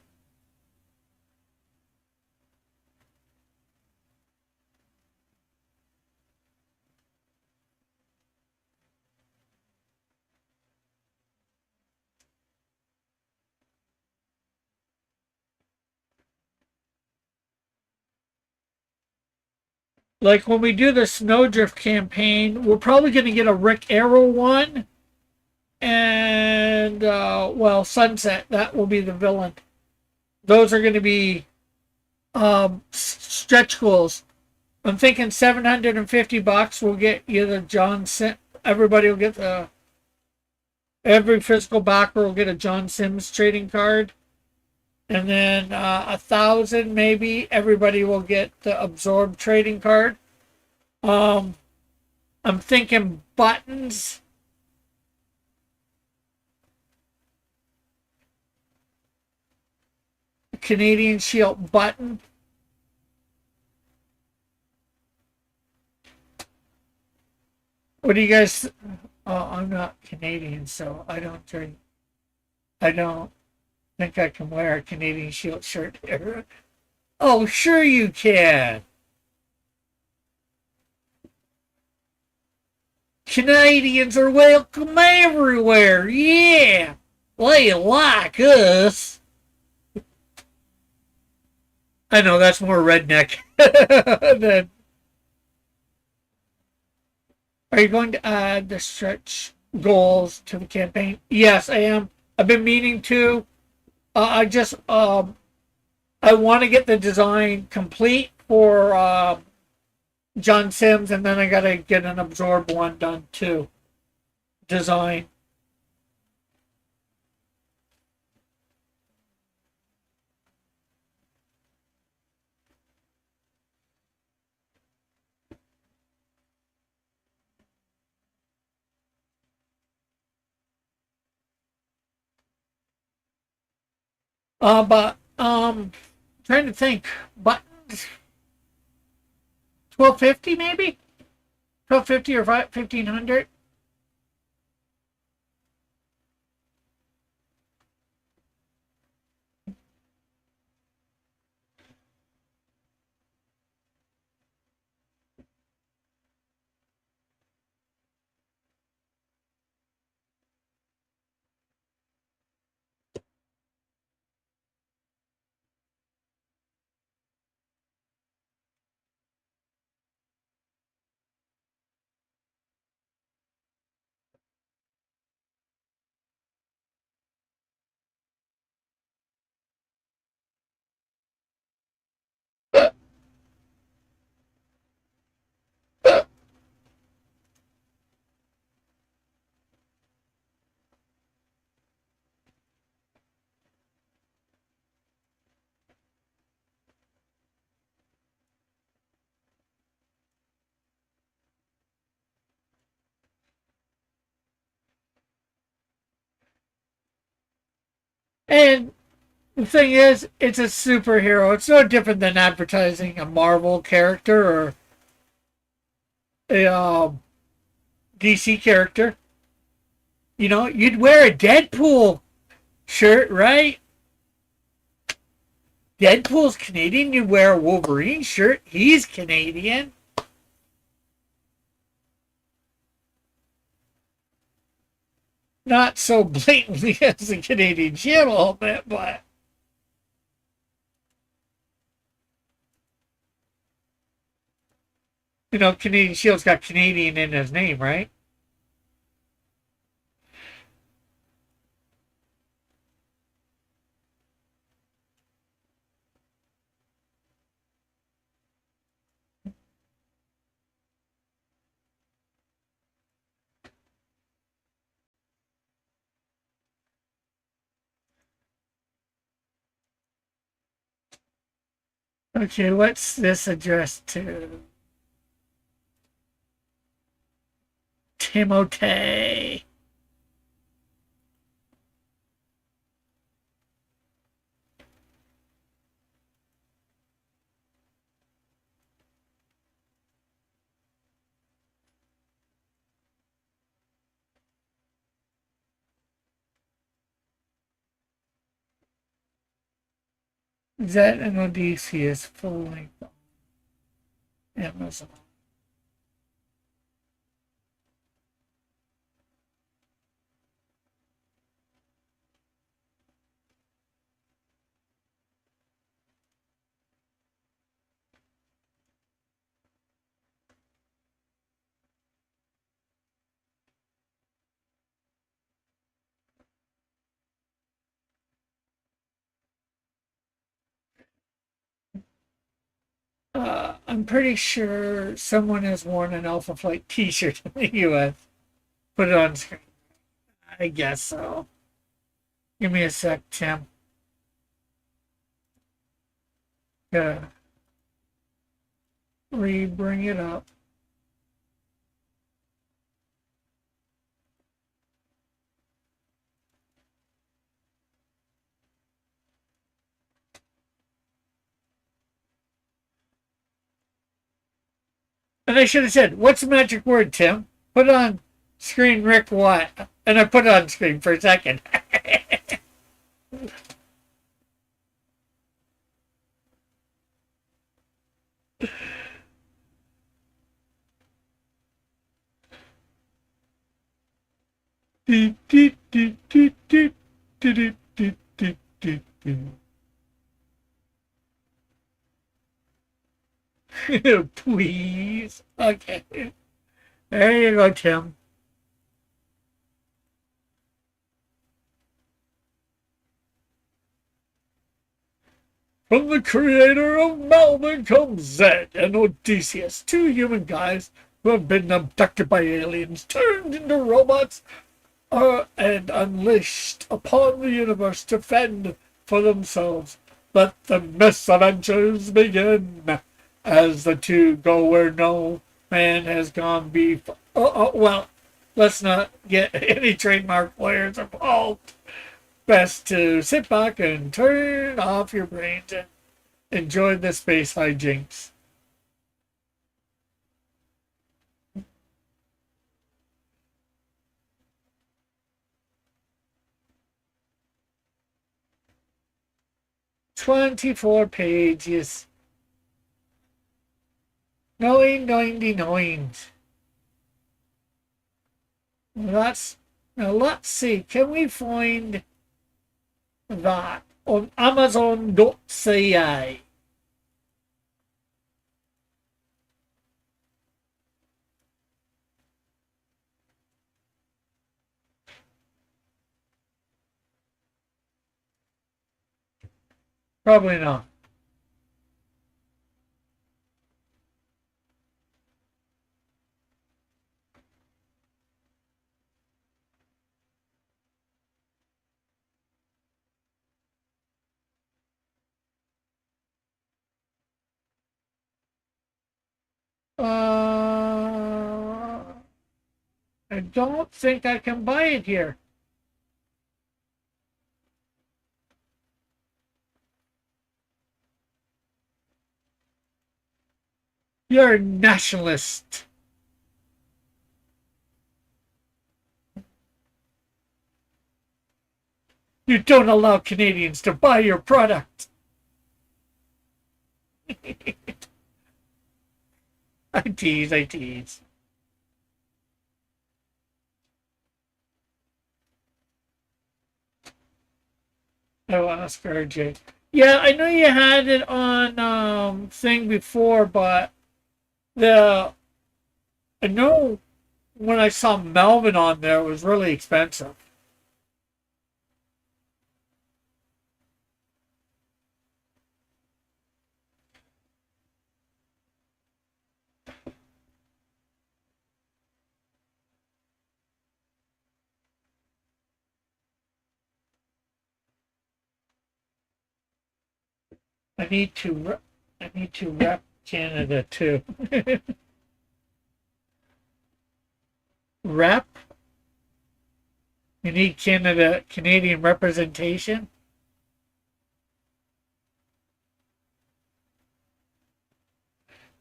Like when we do the Snowdrift campaign, we're probably going to get a Rick Arrow one. And, well, Sunset, that will be the villain. Those are going to be stretch goals. I'm thinking $750 will get you the John Sims. Everybody will get every physical backer will get a John Sims trading card. And then 1,000 maybe everybody will get the Absorb trading card. I'm thinking buttons. Canadian Shield button. What do you guys? I'm not Canadian, so I don't drink. I don't think I can wear a Canadian Shield shirt. Oh, sure you can. Canadians are welcome everywhere. Yeah, they like us. I know that's more redneck than. Are you going to add the stretch goals to the campaign? Yes, I am. I've been meaning to. I just I want to get the design complete for John Sims, and then I gotta get an Absorb one done too. Design. But trying to think. Buttons. 1250 maybe. 1250 or 1500. And the thing is, it's a superhero. It's no different than advertising a Marvel character or a DC character. You know, you'd wear a Deadpool shirt, right? Deadpool's Canadian. You'd wear a Wolverine shirt. He's Canadian. Not so blatantly as the Canadian Shield a little bit, but you know, Canadian Shield's got Canadian in his name, right? Okay, what's this addressed to? Timotei. That and Odysseus full length on Amazon. I'm pretty sure someone has worn an Alpha Flight T-shirt in the U.S. Put it on screen. I guess so. Give me a sec, Tim. Gotta re-bring it up. And I should have said, what's the magic word, Tim? Put on screen Rick what? And I put it on screen for a second. Please. Okay. There you go, Tim. From the creator of Melvin comes Zed and Odysseus, two human guys who have been abducted by aliens, turned into robots, and unleashed upon the universe to fend for themselves. Let the misadventures begin as the two go where no man has gone before. Well, let's not get any trademark players involved. Best to sit back and turn off your brains and enjoy the space hijinks. "24 pages. Knowing. Now let's see. Can we find that on Amazon.ca? Probably not. I don't think I can buy it here. You're a nationalist. You don't allow Canadians to buy your product. I tease, I tease. Oh, Oscar RJ. Yeah, I know you had it on thing before, but the I know when I saw Melvin on there, it was really expensive. I need to I need to rep Canada too. Rep? You need Canadian representation?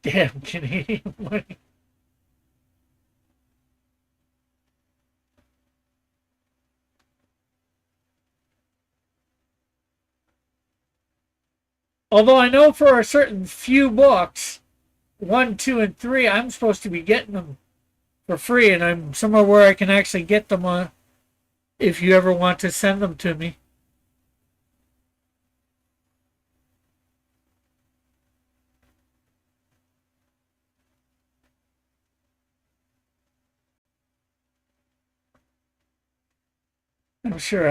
Damn Canadian money. Although I know for a certain few books, 1, 2, and 3, I'm supposed to be getting them for free, and I'm somewhere where I can actually get them if you ever want to send them to me. I'm sure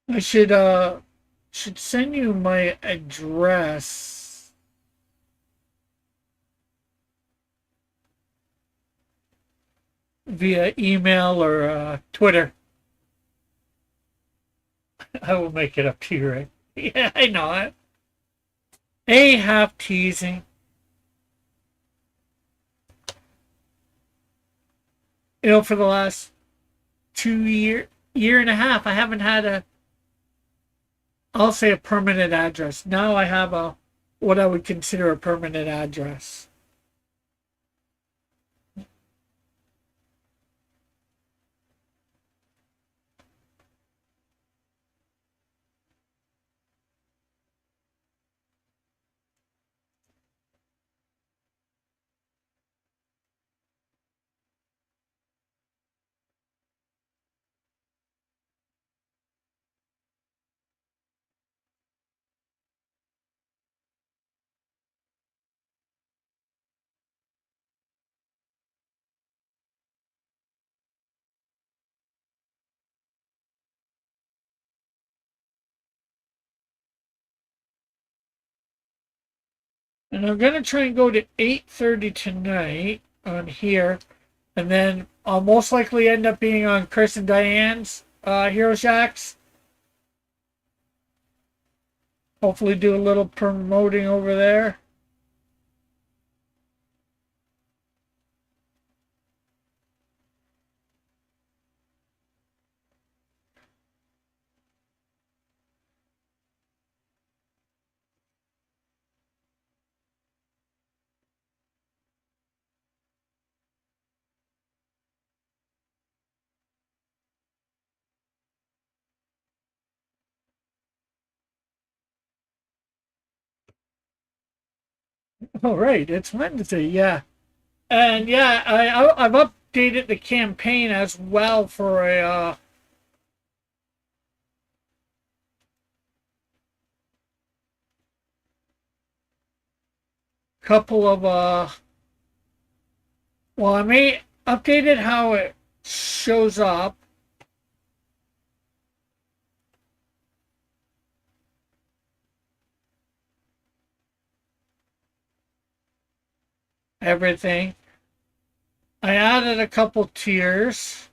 I should send you my address via email or Twitter. I will make it up to you, right? Yeah, I know it. A half teasing. You know, for the last 2 year and a half, I haven't had I'll say a permanent address. Now I have what I would consider a permanent address. And I'm gonna try and go to 8:30 tonight on here, and then I'll most likely end up being on Chris and Diane's Hero Shacks. Hopefully, do a little promoting over there. Oh, right, it's Wednesday, yeah. And yeah, I've updated the campaign as well for a couple of well, I may update it how it shows up. Everything. I added a couple tiers.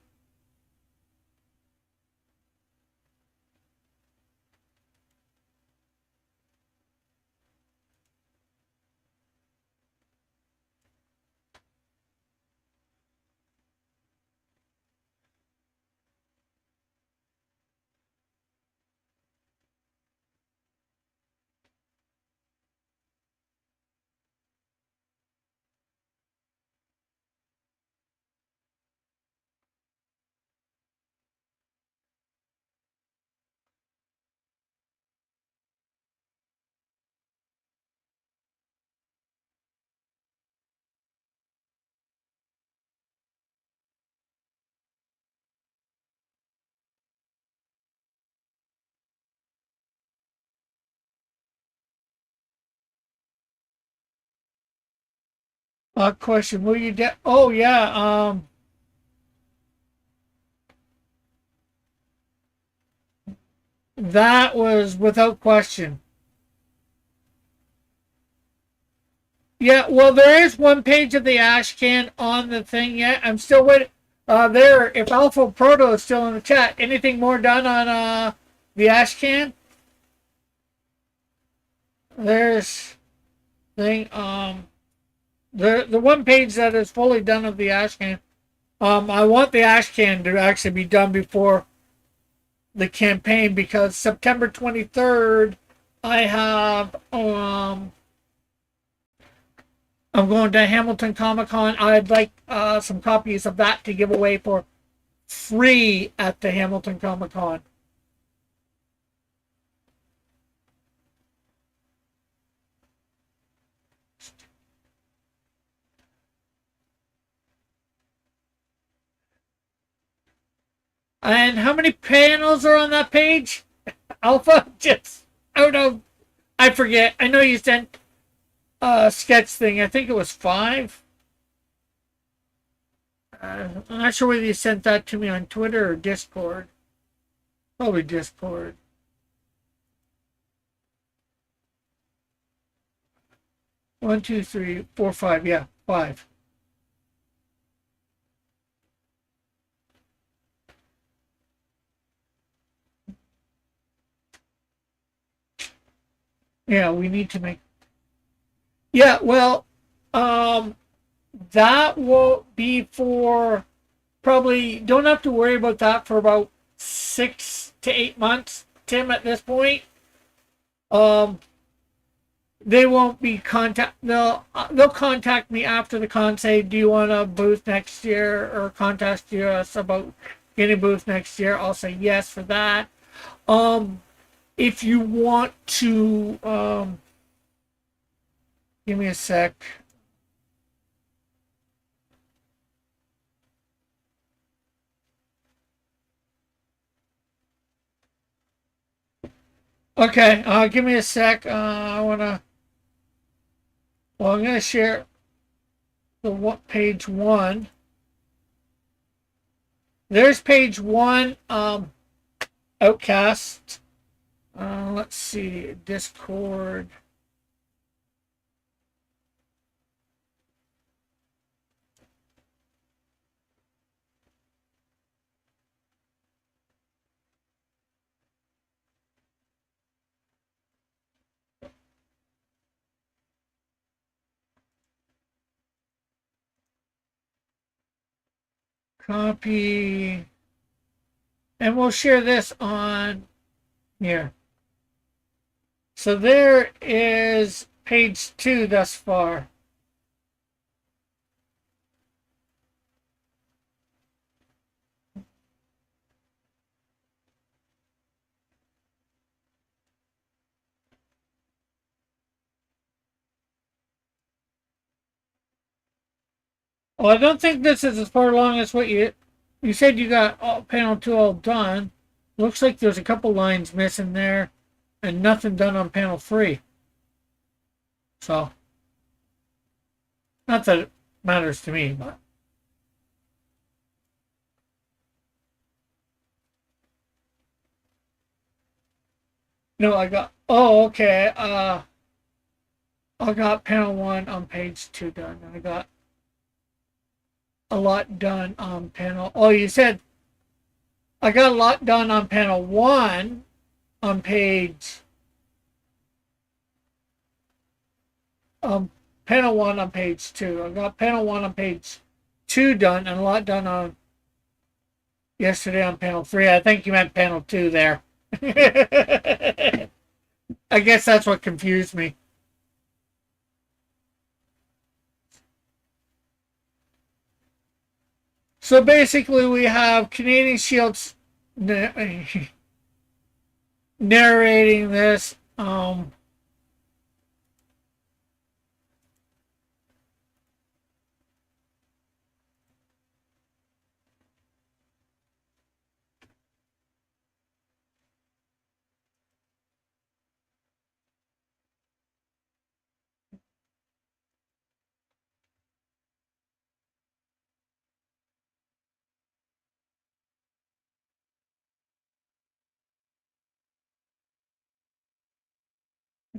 Question. Will you oh yeah, that was without question. Yeah, well, there is one page of the ash can on the thing yet. I'm still waiting. There, if Alpha Proto is still in the chat, anything more done on the ash can? There's thing the one page that is fully done of the ash can. I want the ash can to actually be done before the campaign because September 23rd, I have I'm going to Hamilton Comic Con. I'd like some copies of that to give away for free at the Hamilton Comic Con. And how many panels are on that page? Alpha? Just out of I forget. I know you sent a sketch thing. I think it was 5. I'm not sure whether you sent that to me on Twitter or Discord. Probably Discord. One, two, three, four, 5. Yeah, 5. Yeah, we need to make. Yeah, well, um, that will be for probably. Don't have to worry about that for about 6 to 8 months, Tim. At this point, um, they won't be contact. They'll contact me after the con. Say, do you want a booth next year, or contact us about getting a booth next year? I'll say yes for that. If you want to, give me a sec. Okay, give me a sec. I wanna. Well, I'm gonna share the page 1. There's page 1. Outcast. Let's see. Discord. Copy. And we'll share this on here. So there is page 2 thus far. Well, I don't think this is as far along as what you said. You got panel 2 all done. Looks like there's a couple lines missing there, and nothing done on panel 3. So, not that it matters to me, but no, I got. Oh, okay. I got panel 1 on page 2 done. I got a lot done on panel. Oh, you said I got a lot done on panel 1 on page. Panel 1 on page 2. I got panel 1 on page 2 done, and a lot done on yesterday on panel 3. I think you meant panel 2 there. I guess that's what confused me. So basically, we have Canadian Shields narrating this.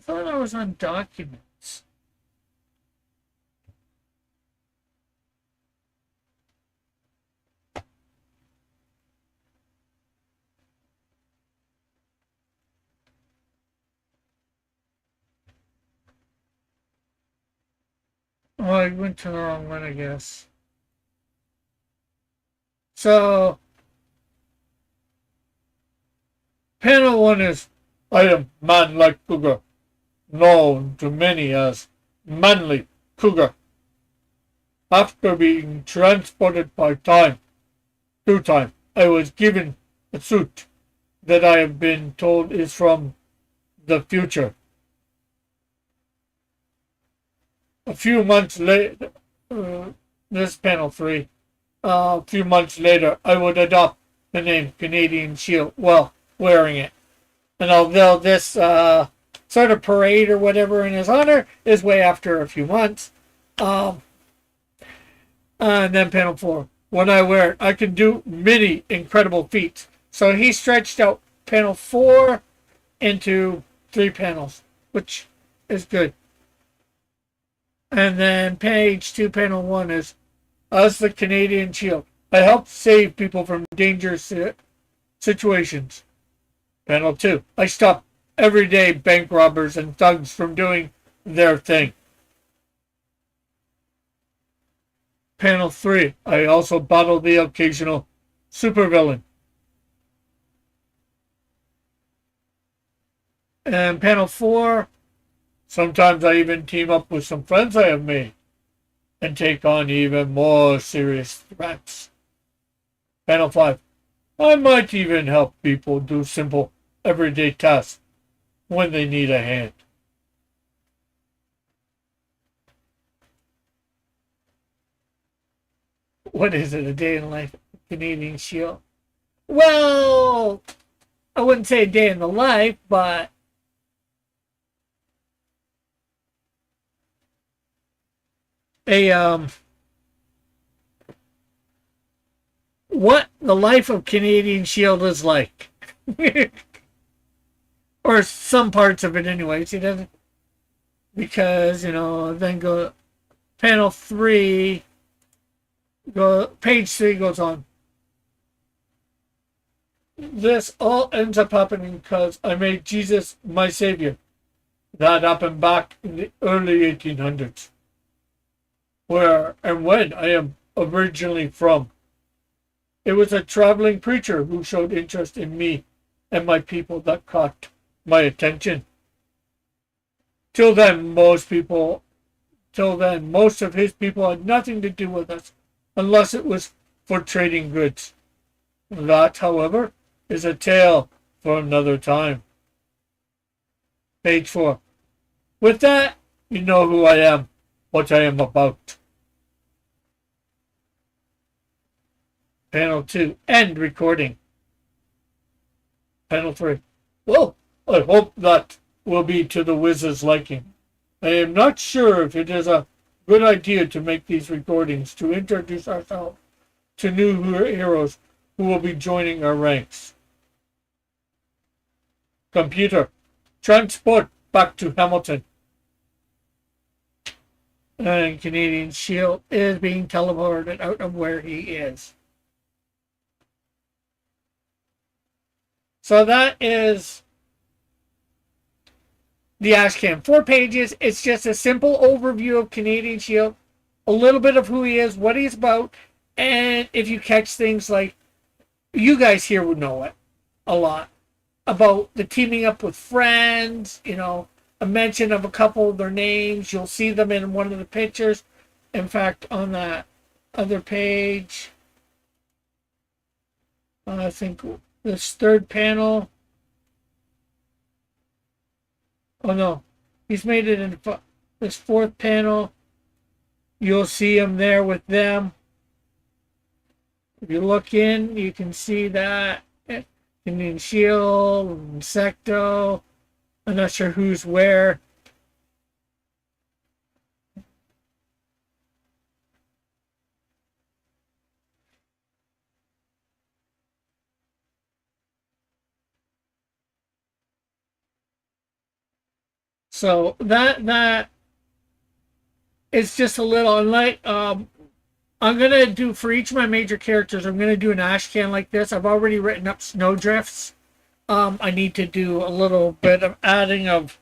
thought I was on documents. Oh, I went to the wrong one, I guess. So, panel 1 is I am man like cougar, known to many as manly cougar. After being transported by time through time, I was given a suit that I have been told is from the future. A few months later, this panel 3, a few months later, I would adopt the name Canadian Shield while wearing it. And although this sort of parade or whatever in his honor is way after a few months, and then panel 4, when I wear it, I can do many incredible feats. So he stretched out panel 4 into 3 panels, which is good. And then page 2, panel 1 is as the Canadian Shield. I help save people from dangerous situations. Panel 2. I stop everyday bank robbers and thugs from doing their thing. Panel 3. I also battle the occasional supervillain. And panel 4. Sometimes I even team up with some friends I have made and take on even more serious threats. Panel 5. I might even help people do simple, everyday tasks when they need a hand. What is it, a day in life? Canadian Shield? Well, I wouldn't say a day in the life, but what the life of Canadian Shield is like. Or some parts of it anyways. He doesn't, because, then go panel 3, page 3 goes on. This all ends up happening because I made Jesus my savior. That happened back in the early 1800s. Where and when I am originally from. It was a traveling preacher who showed interest in me and my people that caught my attention. Till then, most of his people had nothing to do with us, unless it was for trading goods. That, however, is a tale for another time. Page 4. With that, you know who I am, what I am about. Panel 2. End recording. Panel 3. Well, I hope that will be to the Wiz's liking. I am not sure if it is a good idea to make these recordings to introduce ourselves to new heroes who will be joining our ranks. Computer, transport back to Hamilton. And Canadian Shield is being teleported out of where he is. So that is the Ashcan. 4 pages. It's just a simple overview of Canadian Shield, a little bit of who he is, what he's about, and if you catch things like, you guys here would know it a lot, about the teaming up with friends, a mention of a couple of their names. You'll see them in one of the pictures. In fact, on that other page, I think this 3rd panel. Oh no, he's made it in this 4th panel. You'll see him there with them. If you look in, you can see that Indian Shield, Insecto. I'm not sure who's where. So that is just a little, and like I'm gonna do for each of my major characters. I'm gonna do an ash can like this. I've already written up snowdrifts. I need to do a little bit of adding of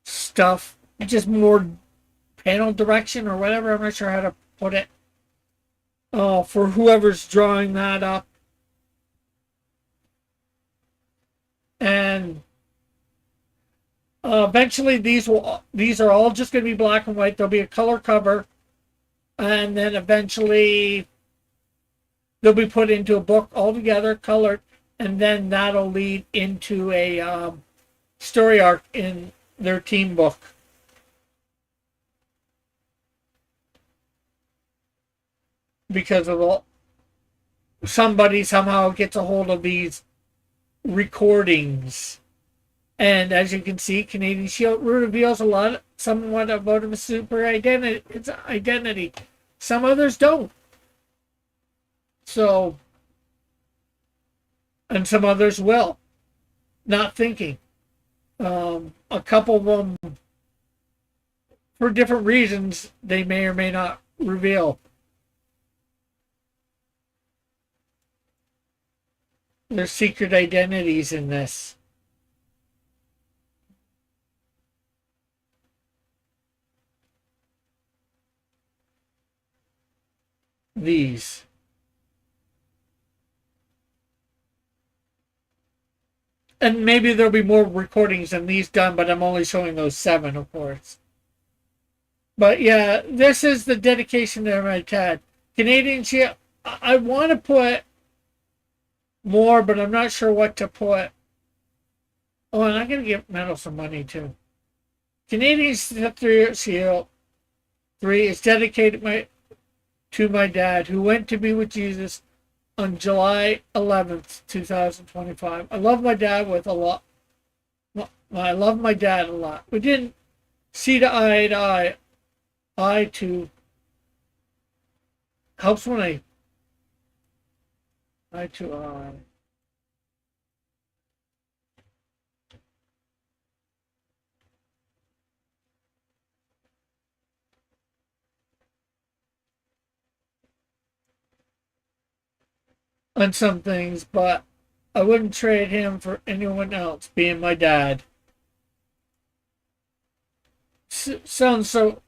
stuff, just more panel direction or whatever. I'm not sure how to put it. For whoever's drawing that up, and eventually these are all just going to be black and white. There'll be a color cover, and then eventually they'll be put into a book altogether, colored, and then that'll lead into a story arc in their team book. Because of all, somebody somehow gets a hold of these recordings. And as you can see, Canadian Shield reveals somewhat about his super identity. Its identity. Some others don't. So, and some others will, not thinking. A couple of them, for different reasons, they may or may not reveal their secret identities in this. These. And maybe there'll be more recordings than these done, but I'm only showing those 7, of course. But yeah, this is the dedication to my dad. Canadian Shield. I want to put more, but I'm not sure what to put. Oh, and I'm going to give Metal some money too. Canadian Shield 3 is dedicated to my dad, who went to be with Jesus on July 11th, 2025. I love my dad with a lot. I love my dad a lot. We didn't see eye to eye to helps when eye to eye. On some things, but I wouldn't trade him for anyone else, being my dad. Sounds so...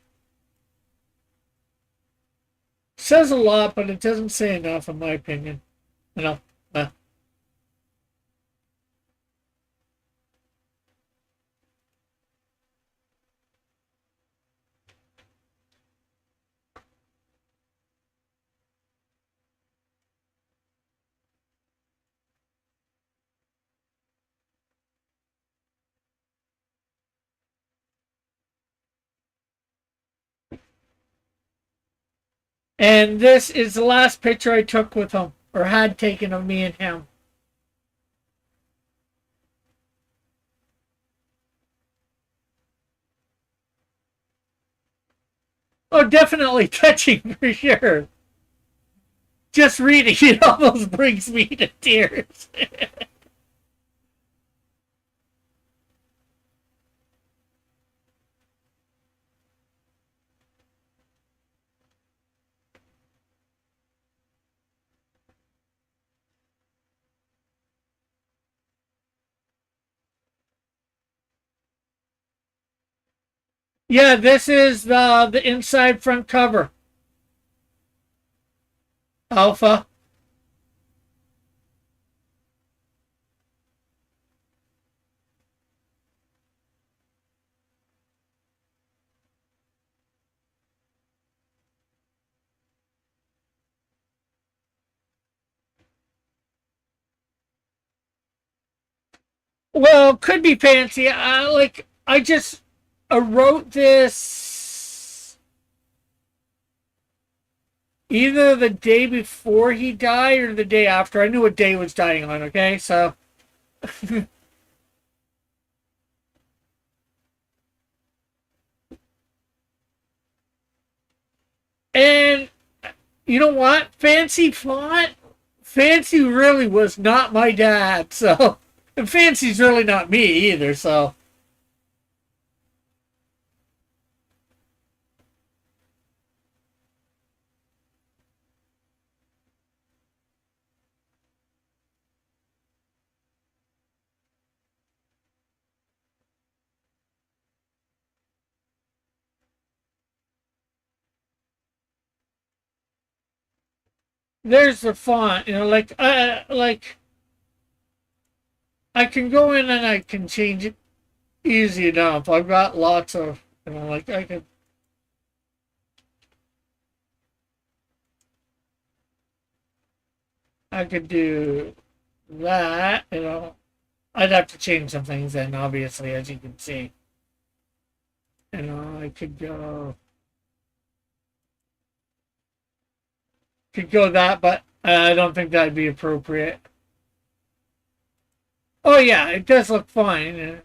Says a lot, but it doesn't say enough, in my opinion. You know, And this is the last picture I took with him, or had taken of me and him. Oh, definitely touching for sure. Just reading it almost brings me to tears. Yeah, this is the inside front cover. Alpha. Well, could be fancy. I wrote this either the day before he died or the day after. I knew what day he was dying on, okay? So and you know what? Fancy font? Fancy really was not my dad, so and Fancy's really not me either, so there's the font. You know, like I can go in and I can change it easy enough. I've got lots of, you know, like I could do that. You know, I'd have to change some things then, obviously, as you can see. You know, I could go that, but I don't think that'd be appropriate. Oh yeah, it does look fine.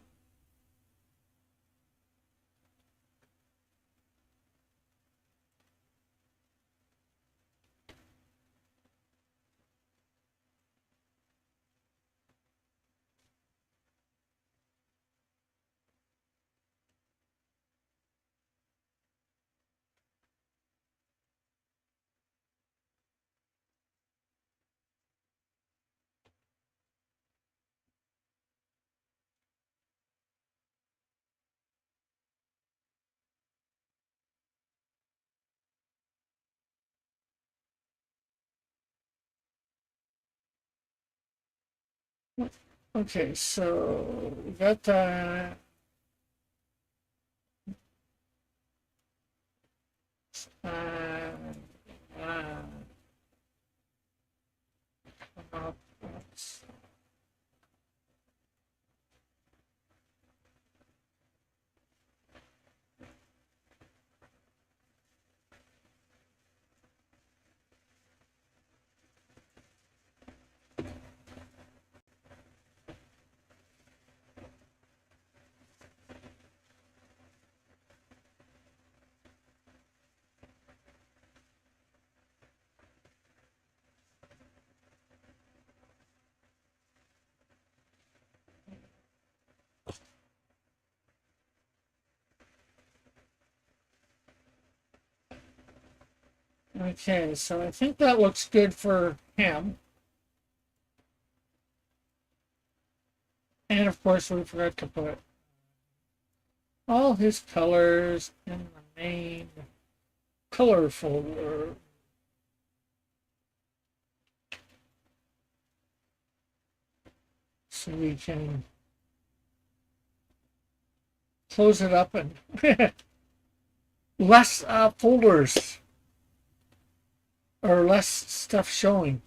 Okay, so we got that. Uh, uh, uh, okay, so I think that looks good for him. And of course, we forgot to put all his colors in the main color folder. So we can close it up and less folders or less stuff showing.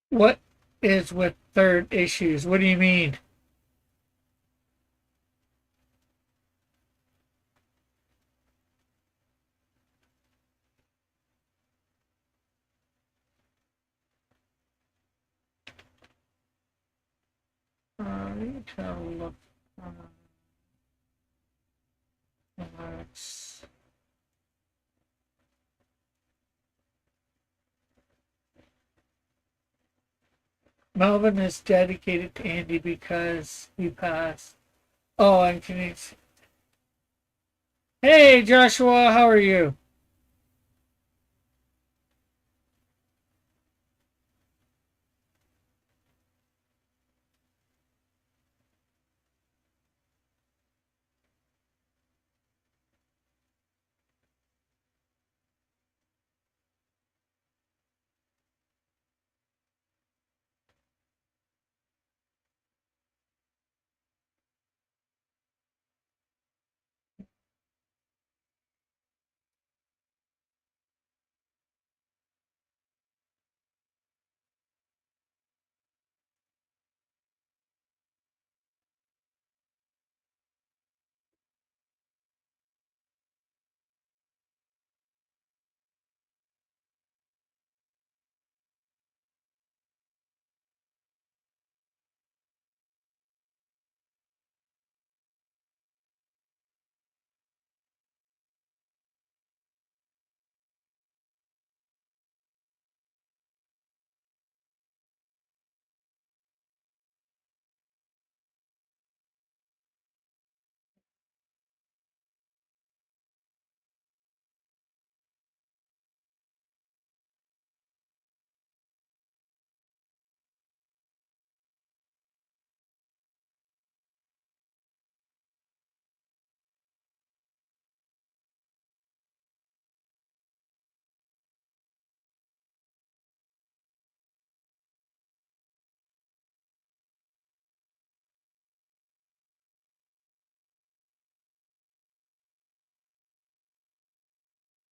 What is with third issues? What do you mean? You can look. Let's Melvin is dedicated to Andy because he passed. Oh, and can you... Hey, Joshua, how are you?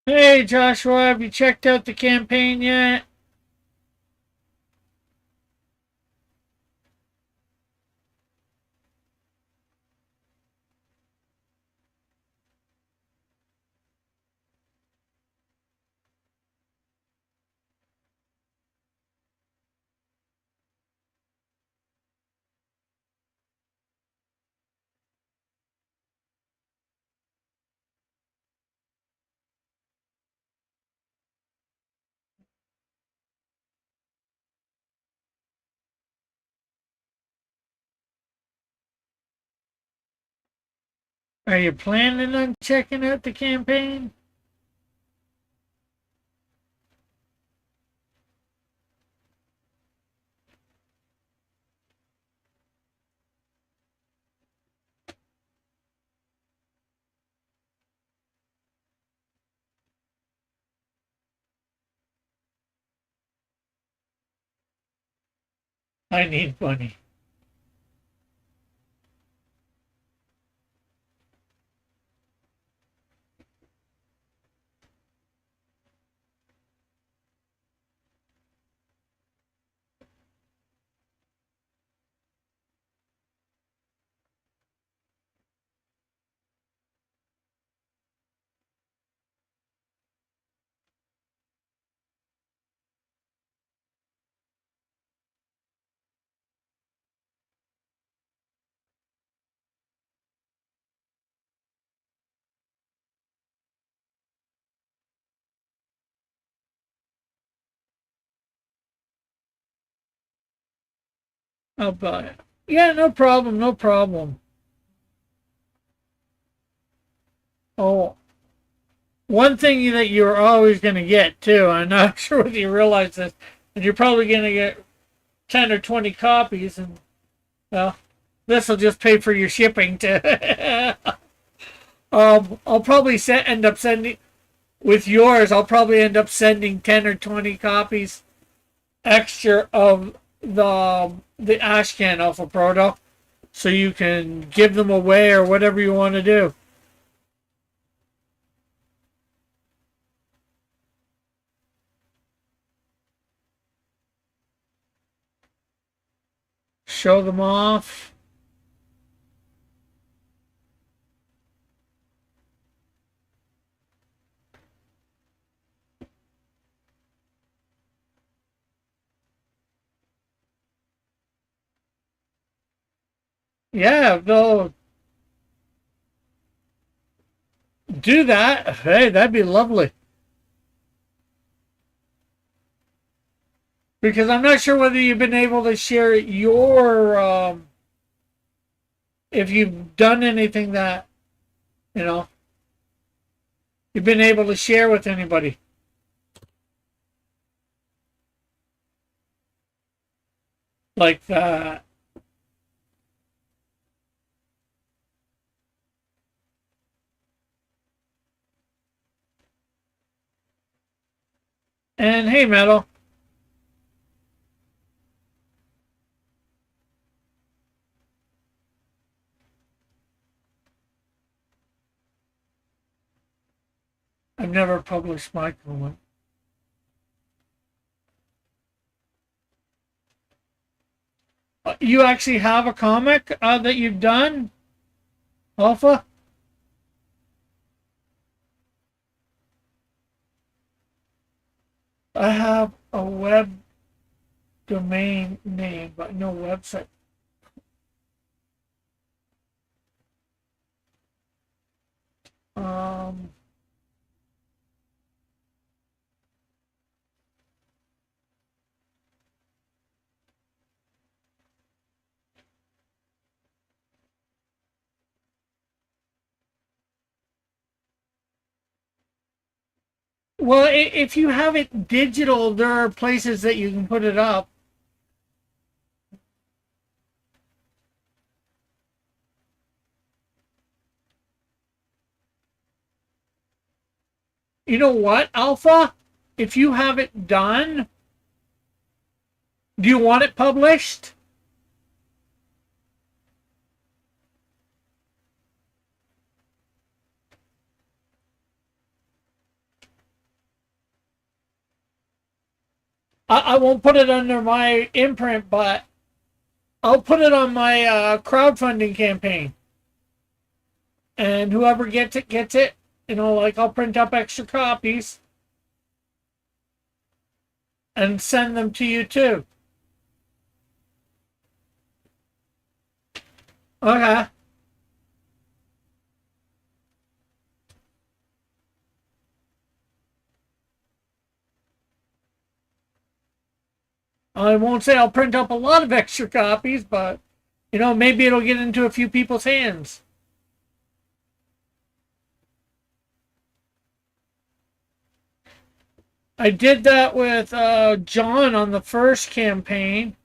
Hey Joshua, have you checked out the campaign yet? Are you planning on checking out the campaign? I need money. I'll buy it. Yeah, no problem, no problem. Oh, one thing that you're always going to get too, I'm not sure whether you realize this, and you're probably going to get 10 or 20 copies, and well, this will just pay for your shipping to. I'll probably end up sending with yours. I'll probably end up sending 10 or 20 copies extra of the Ashcan Alpha Proto, so you can give them away or whatever you want to do. Show them off. Yeah, they'll do that. Hey, that'd be lovely. Because I'm not sure whether you've been able to share your, if you've done anything that, you know, you've been able to share with anybody like that. And hey, Metal, I've never published my comic. You actually have a comic that you've done, Alpha? I have a web domain name, but no website. Um, well, if you have it digital, there are places that you can put it up. You know what, Alpha? If you have it done, do you want it published? I won't put it under my imprint, but I'll put it on my crowdfunding campaign. And whoever gets it, gets it. You know, like I'll print up extra copies and send them to you too. Okay. I won't say I'll print up a lot of extra copies, but you know, maybe it'll get into a few people's hands. I did that with John on the first campaign.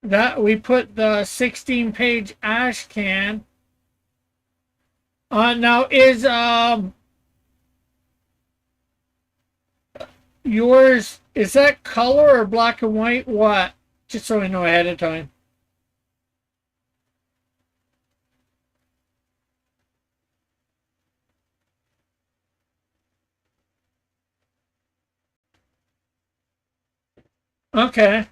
That we put the 16-page ash can. Now is yours, is that color or black and white? What? Just so I know ahead of time. Okay.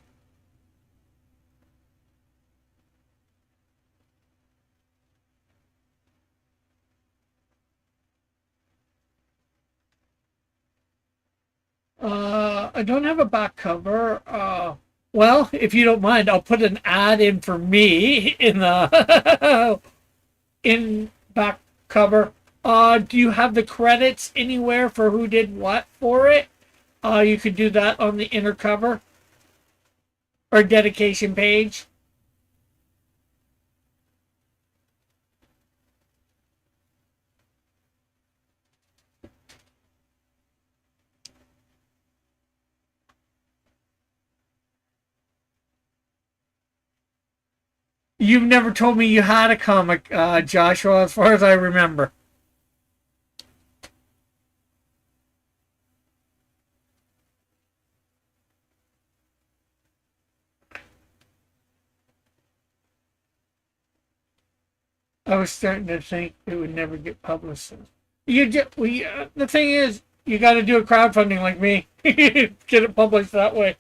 I don't have a back cover. Well, if you don't mind, I'll put an ad in for me in the in back cover. Do you have the credits anywhere for who did what for it? You could do that on the inner cover or dedication page. You've never told me you had a comic, Joshua, as far as I remember. I was starting to think it would never get published. The thing is, you got to do a crowdfunding like me, get it published that way.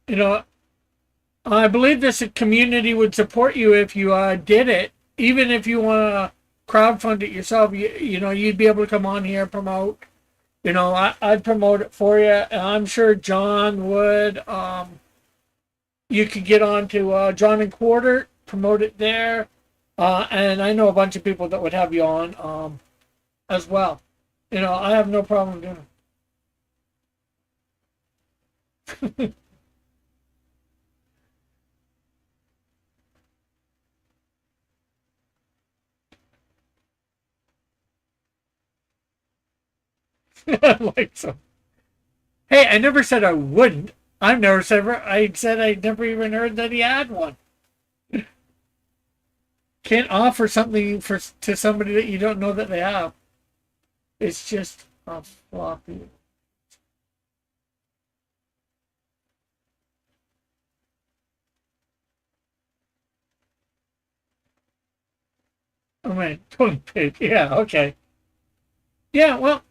You know, I believe this community would support you if you did it. Even if you want to crowdfund it yourself, you know, you'd be able to come on here and promote. You know, I'd promote it for you. And I'm sure John would. You could get on to John and Quarter, promote it there. And I know a bunch of people that would have you on as well. You know, I have no problem doing it. Like so. Hey, I never said I wouldn't. I've never said. I said I never even heard that he had one. Can't offer something to somebody that you don't know that they have. It's just a floppy. Oh man, 20 page. Yeah, okay. Yeah, well,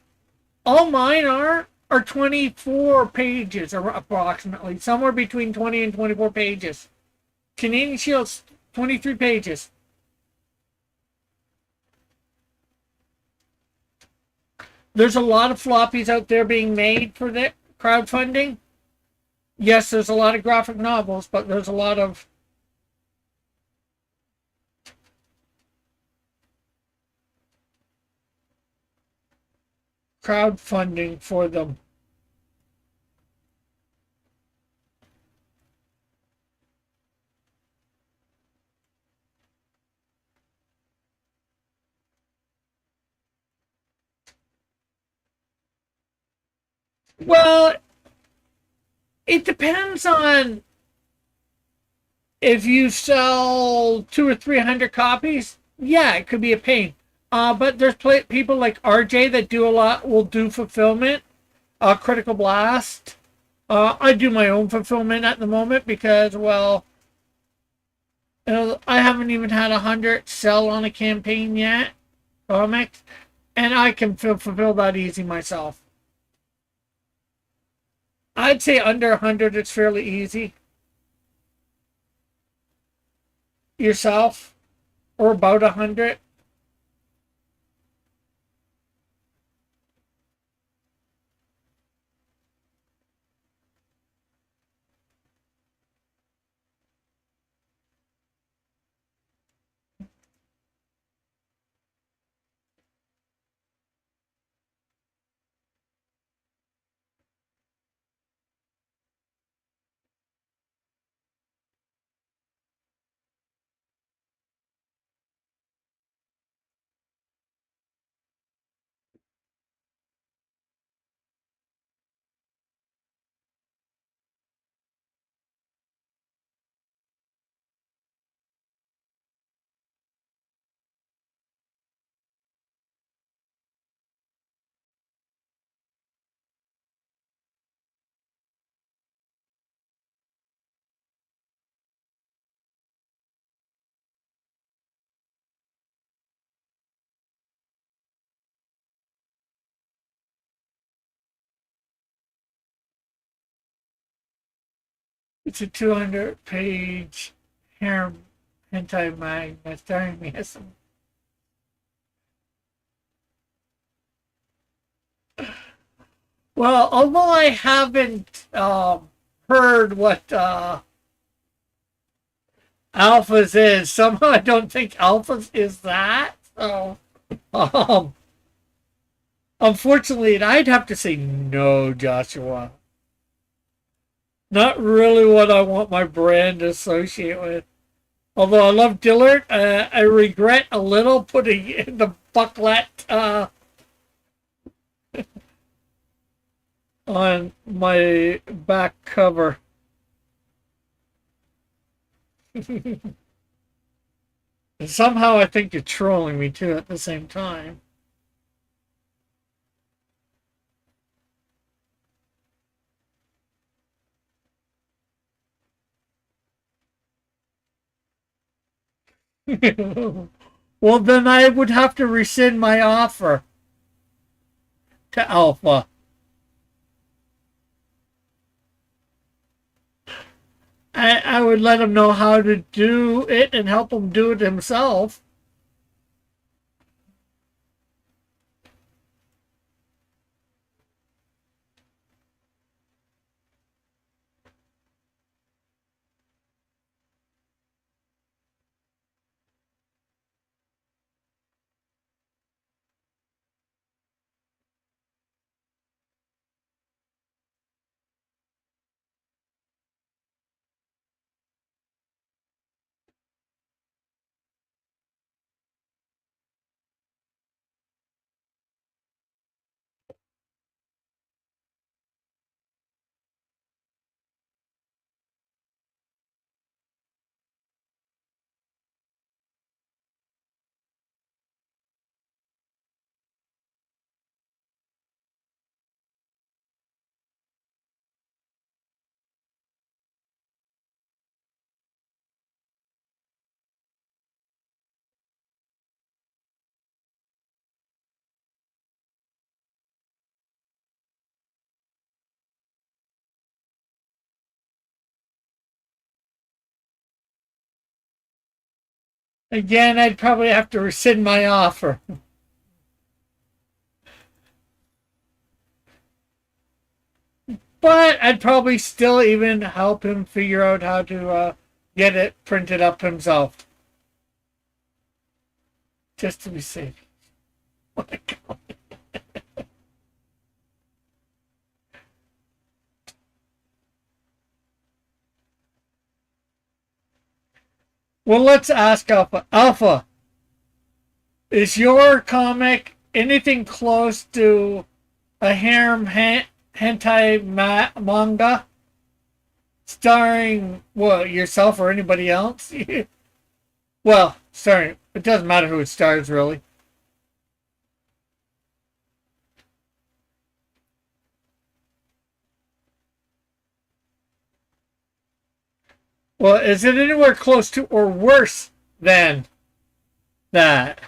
all mine are 24 pages, or approximately somewhere between 20 and 24 pages. Canadian Shield's 23 pages. There's a lot of floppies out there being made for the crowdfunding. Yes, there's a lot of graphic novels, but there's a lot of crowdfunding for them. Well, it depends on If you sell 200 or 300 copies, yeah, it could be a pain. But there's people like RJ that do a lot, will do fulfillment, Critical Blast. I do my own fulfillment at the moment because, well, I haven't even had 100 sell on a campaign yet, comics, and I can fulfill that easy myself. I'd say under 100, it's fairly easy. Yourself, or about 100. It's a 200-page harem hentai manga starring me as some. Well, although I haven't heard what Alphas is, somehow I don't think Alphas is that. So, um, unfortunately, I'd have to say no, Joshua. Not really what I want my brand to associate with. Although I love Dillard, I regret a little putting in the booklet on my back cover. Somehow I think you're trolling me too at the same time. Well, then I would have to rescind my offer to Alpha. I would let him know how to do it and help him do it himself. Again, I'd probably have to rescind my offer. But I'd probably still even help him figure out how to get it printed up himself. Just to be safe. Oh my God. Well, let's ask Alpha. Alpha, is your comic anything close to a harem hentai manga? Starring, well, yourself or anybody else? Well, sorry, it doesn't matter who it stars, really. Well, is it anywhere close to or worse than that?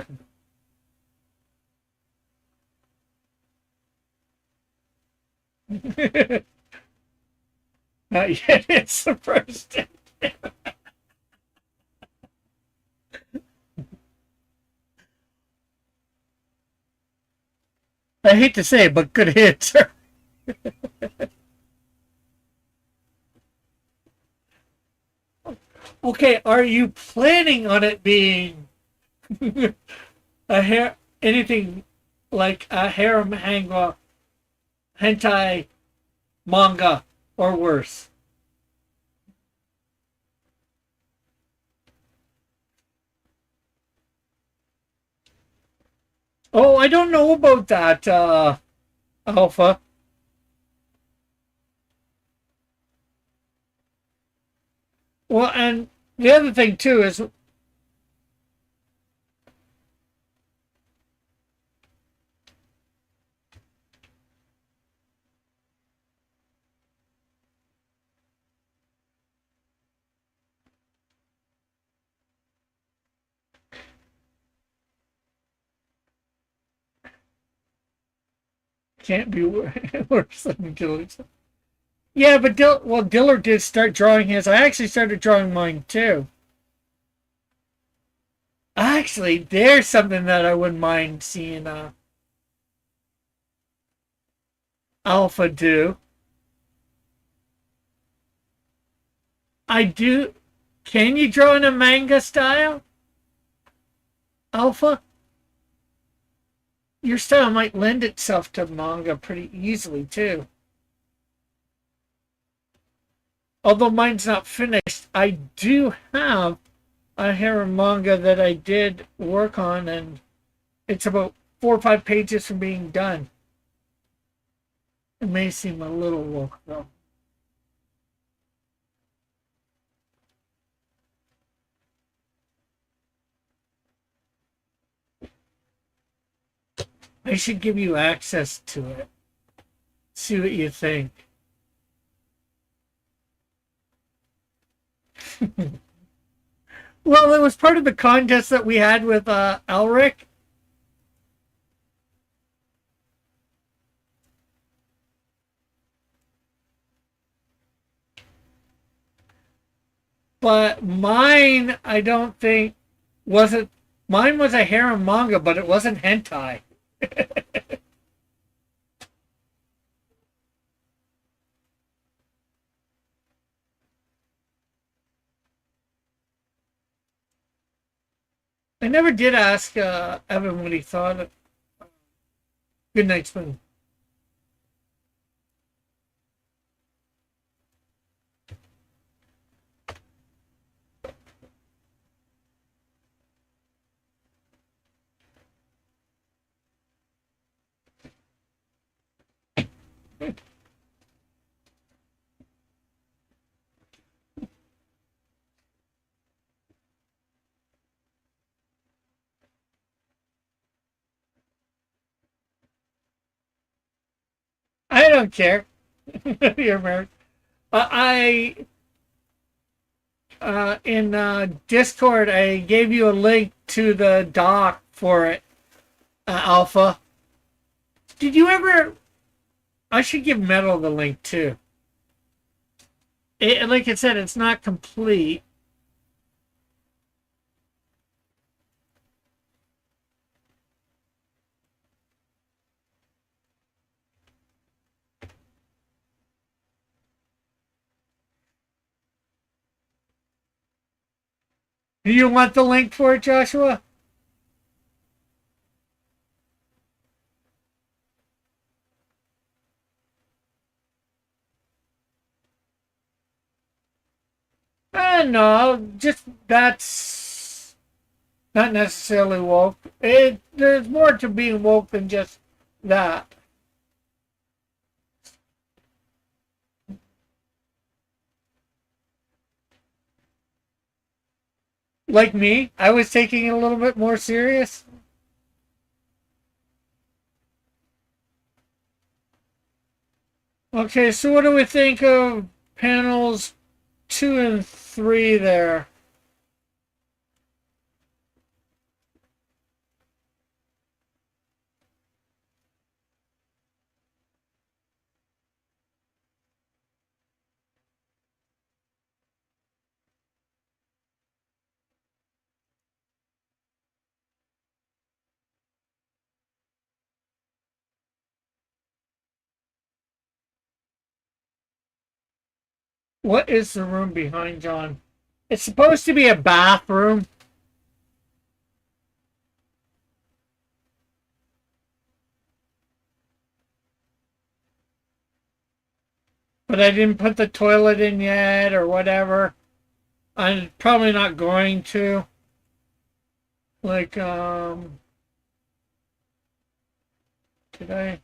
Not yet. It's the first. I hate to say it, but good hit. Okay, are you planning on it being a hair anything like a harem hanga hentai manga or worse? Oh, I don't know about that, Alpha. Well, and the other thing too is can't be worse than Dillard's. Yeah, but Dillard did start drawing his. I actually started drawing mine too. Actually, there's something that I wouldn't mind seeing Alpha do. I do. Can you draw in a manga style, Alpha? Your style might lend itself to manga pretty easily too. Although mine's not finished, I do have a harem manga that I did work on, and it's about 4 or 5 pages from being done. It may seem a little woke though. I should give you access to it. See what you think. Well, it was part of the contest that we had with Elric. But mine, I don't think, wasn't. Mine was a harem manga, but it wasn't hentai. I never did ask Evan what he thought of Good Night Spoon. I don't care. You're American. I in Discord, I gave you a link to the doc for it, Alpha. Did you ever? I should give Metal the link too. Like I said, it's not complete. Do you want the link for it, Joshua? No, just that's not necessarily woke. There's more to being woke than just that. Like me, I was taking it a little bit more serious. Okay, so what do we think of panels 2 and 3 there? What is the room behind John? It's supposed to be a bathroom. But I didn't put the toilet in yet or whatever. I'm probably not going to. Like, did I?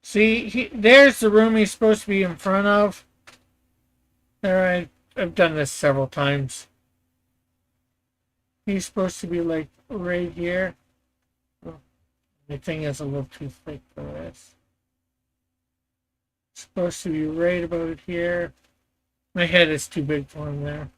See, there's the room he's supposed to be in front of. There, I've done this several times. He's supposed to be like right here. Oh, the thing is a little too thick for this. It's supposed to be right about here. My head is too big for him there.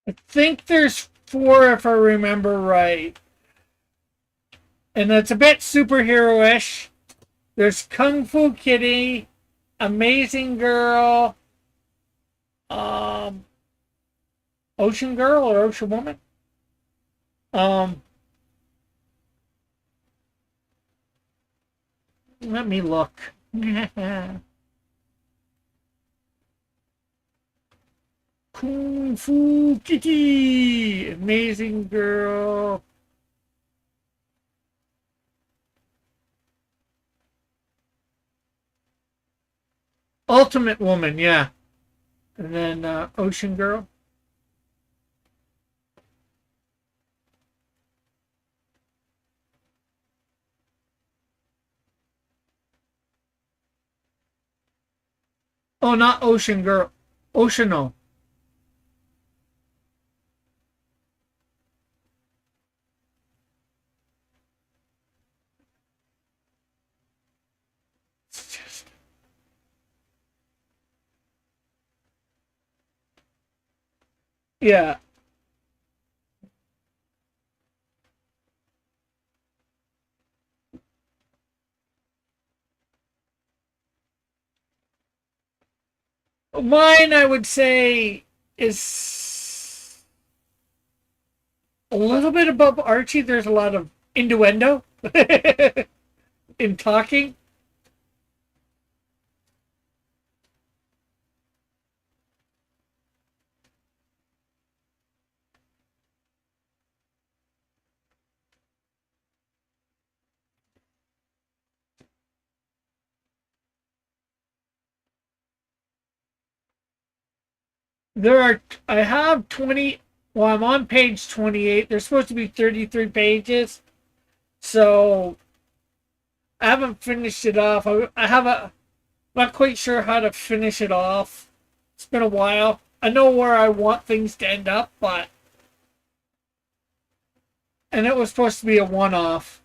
I think there's 4 if I remember right. And it's a bit superhero-ish. There's Kung Fu Kitty, Amazing Girl, um, Ocean Girl or Ocean Woman. Um, Let me look. Kung Fu Kitty, Amazing Girl. Ultimate Woman, yeah. And then Ocean Girl. Oh, not Ocean Girl. Oceano. Yeah. Mine, I would say, is a little bit above Archie. There's a lot of innuendo in talking. There are, I have 20, well, I'm on page 28. There's supposed to be 33 pages. So I haven't finished it off. I have a, not quite sure how to finish it off. It's been a while. I know where I want things to end up, but, and it was supposed to be a one-off.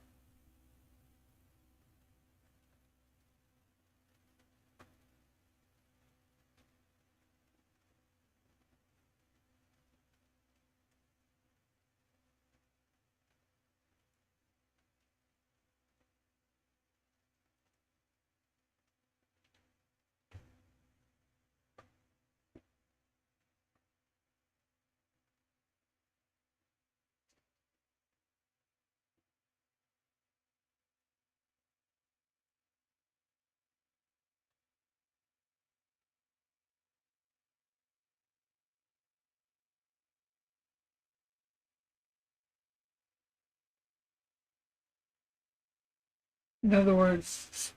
In other words,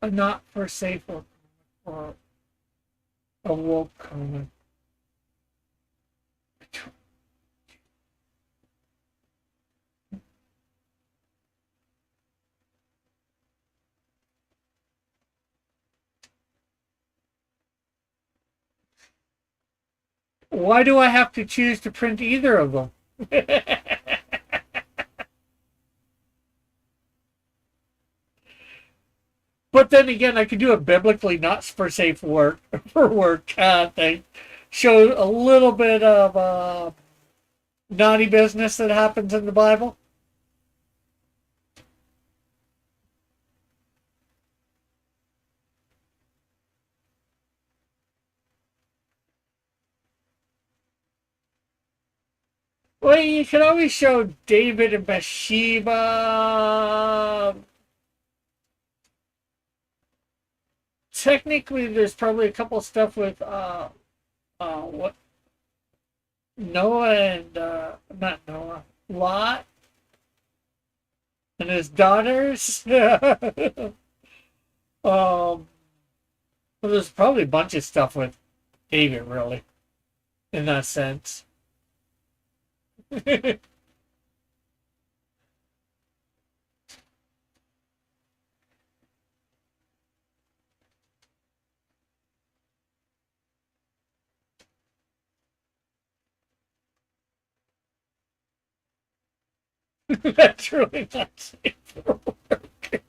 a not for safe or a woke comment. Why do I have to choose to print either of them? But then again, I could do a biblically not for safe work for work thing. Show a little bit of naughty business that happens in the Bible. Well, you can always show David and Bathsheba. Technically, there's probably a couple stuff with what Noah and not Noah, Lot and his daughters. Well, there's probably a bunch of stuff with David, really, in that sense. That's really not safe for work.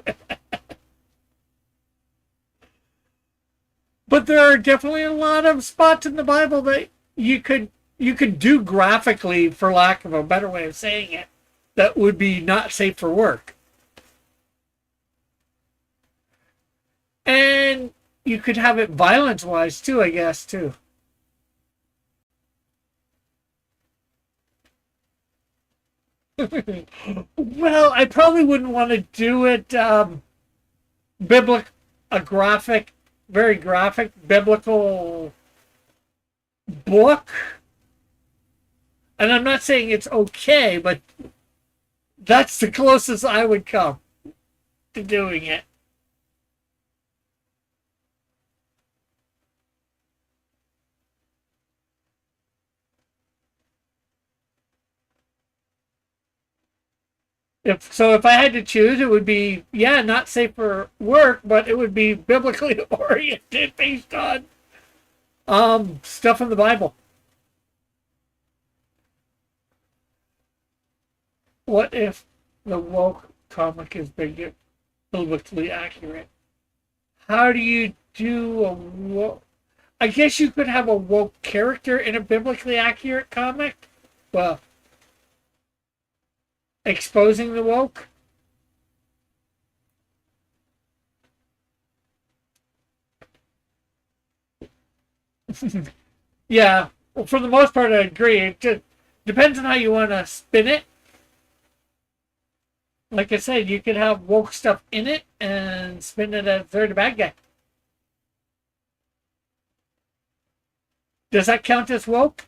But there are definitely a lot of spots in the Bible that you could do graphically, for lack of a better way of saying it, that would be not safe for work. And you could have it violence wise too, I guess, too. Well, I probably wouldn't want to do it biblical, a graphic, very graphic biblical book. And I'm not saying it's okay, but that's the closest I would come to doing it. If I had to choose, it would be, yeah, not safe for work, but it would be biblically oriented based on stuff in the Bible. What if the woke comic is biblically accurate? How do you do a woke? I guess you could have a woke character in a biblically accurate comic. Well, exposing the woke. Yeah, well, for the most part, I agree. It just depends on how you want to spin it. Like I said, you could have woke stuff in it and spin it as they're the bad guy. Does that count as woke?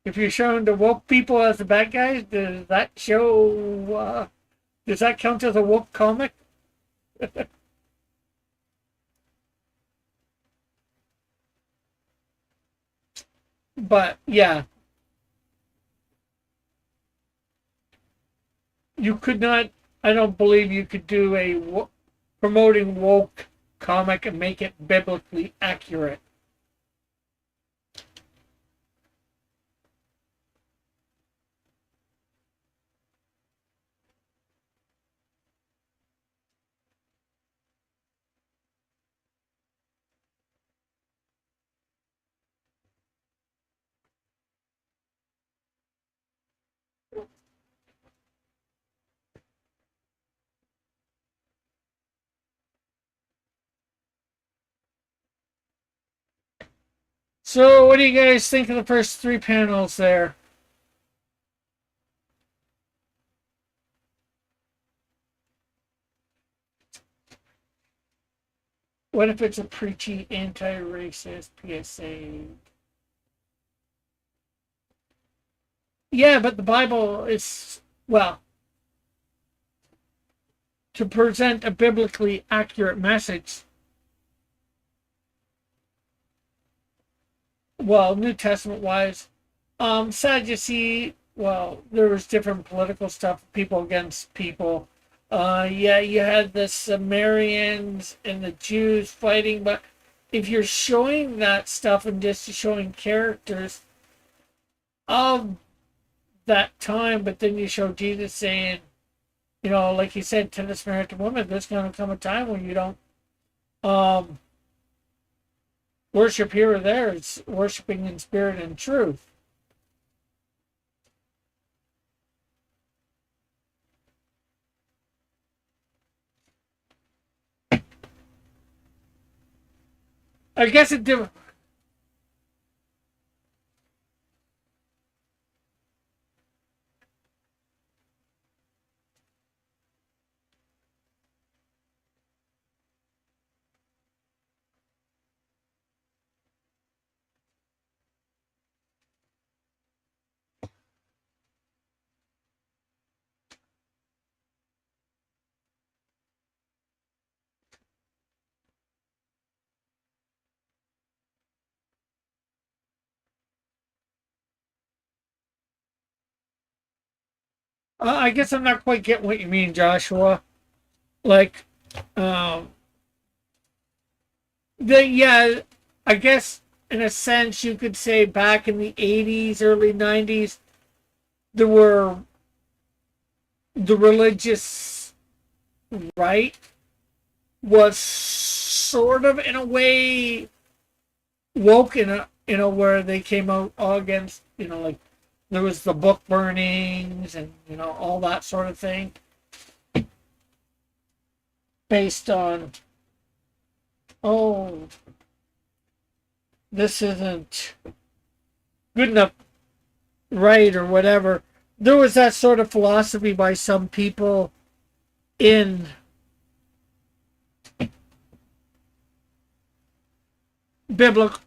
If you're showing the woke people as the bad guys, does that show? Does that count as a woke comic? But yeah, you could not. I don't believe you could do a promoting woke comic and make it biblically accurate. So, what do you guys think of the first three panels there? What if it's a preachy, anti-racist PSA? Yeah, but the Bible is, well, to present a biblically accurate message. Well, New Testament wise, Sadducee. Well, there was different political stuff, people against people. Yeah, you had the Sumerians and the Jews fighting, but if you're showing that stuff and just showing characters of that time, but then you show Jesus saying, like he said to the Samaritan woman, there's going to come a time when you don't um, worship here or there. It's worshiping in spirit and truth. I guess it did. I guess I'm not quite getting what you mean, Joshua. Like, um, yeah, I guess in a sense you could say back in the 80s, early 90s, there were the religious right was sort of in a way woke where they came out all against, like there was the book burnings and all that sort of thing based on, oh, this isn't good enough, right, or whatever. There was that sort of philosophy by some people in biblical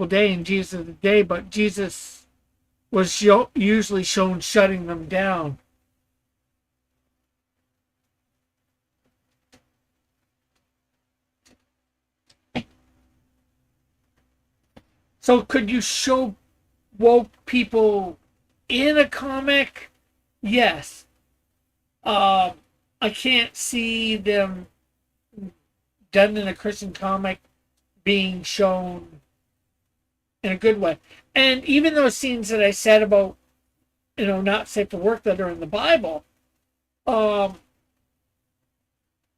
day, in Jesus' day, but Jesus was usually shown shutting them down. So could you show woke people in a comic? Yes. I can't see them done in a Christian comic being shown in a good way. And even those scenes that I said about, not safe for work that are in the Bible,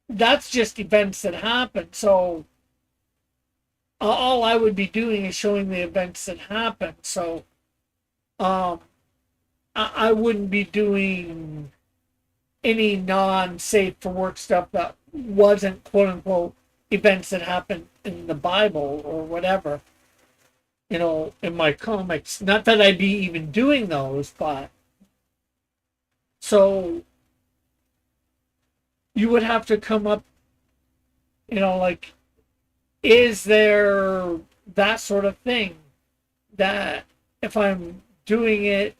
that's just events that happen. So all I would be doing is showing the events that happen. So I wouldn't be doing any non-safe for work stuff that wasn't quote unquote events that happened in the Bible or whatever, in my comics. Not that I'd be even doing those, but so you would have to come up, like, is there that sort of thing that if I'm doing it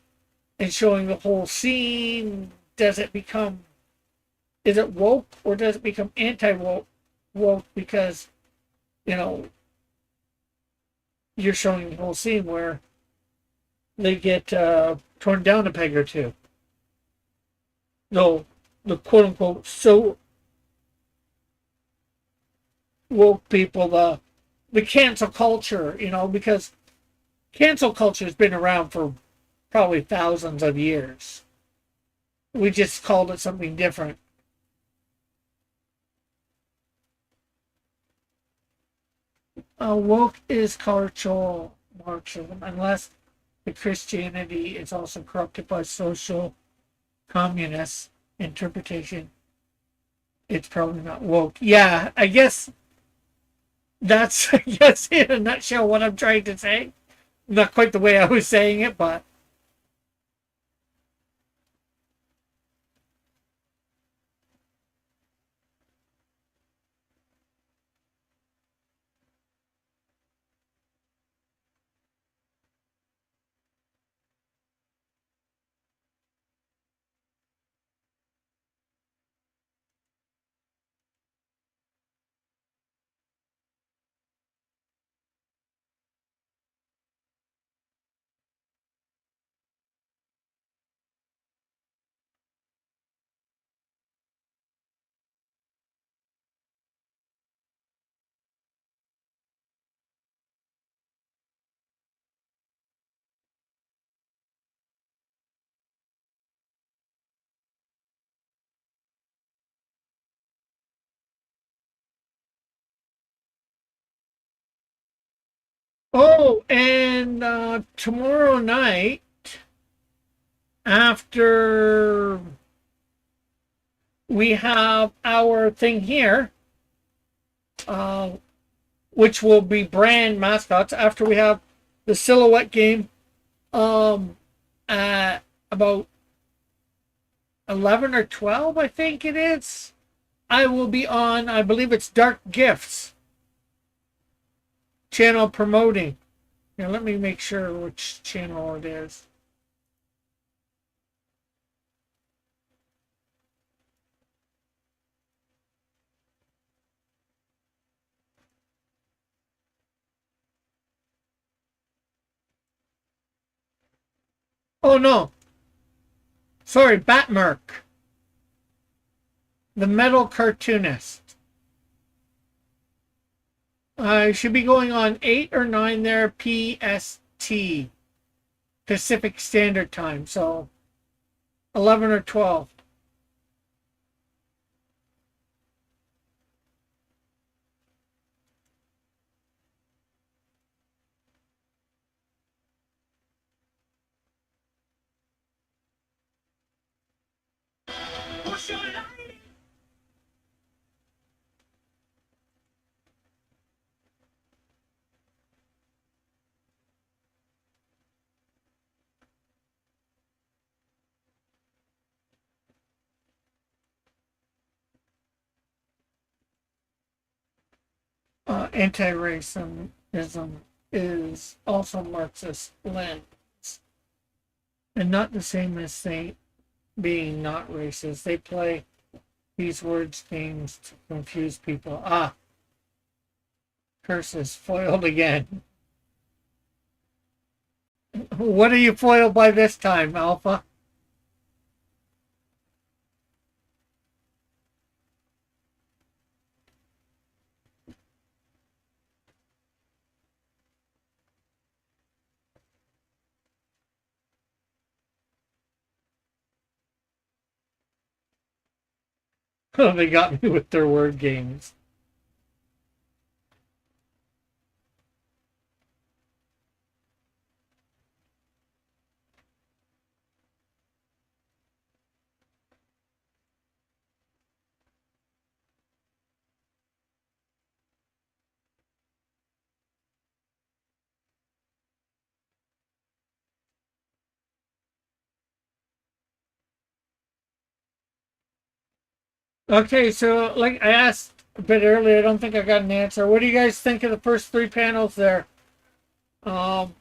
and showing the whole scene, does it become, is it woke or does it become anti-woke because, you're showing the whole scene where they get torn down a peg or two? No, the quote-unquote so woke people, the cancel culture, because cancel culture has been around for probably thousands of years. We just called it something different. Woke is cultural Marxism, unless the Christianity is also corrupted by social communist interpretation. It's probably not woke. Yeah, I guess That's, I guess, in a nutshell what I'm trying to say. Not quite the way I was saying it, but oh, and tomorrow night after we have our thing here, uh, which will be brand mascots. After we have the silhouette game, um, at about 11 or 12, I think it is. I will be on. I believe it's Dark Gifts channel promoting. Now let me make sure which channel it is. Oh no, sorry, Batmerk, the metal cartoonist. I should be going on 8 or 9 there PST, Pacific Standard Time. So 11 or 12. Anti-racism is also Marxist lens, and not the same as they being not racist. They play these words games to confuse people. Ah, curses foiled again. What are you foiled by this time, Alpha? They got me with their word games. Okay, so like I asked a bit earlier, I don't think I got an answer. What do you guys think of the first 3 panels there? Um,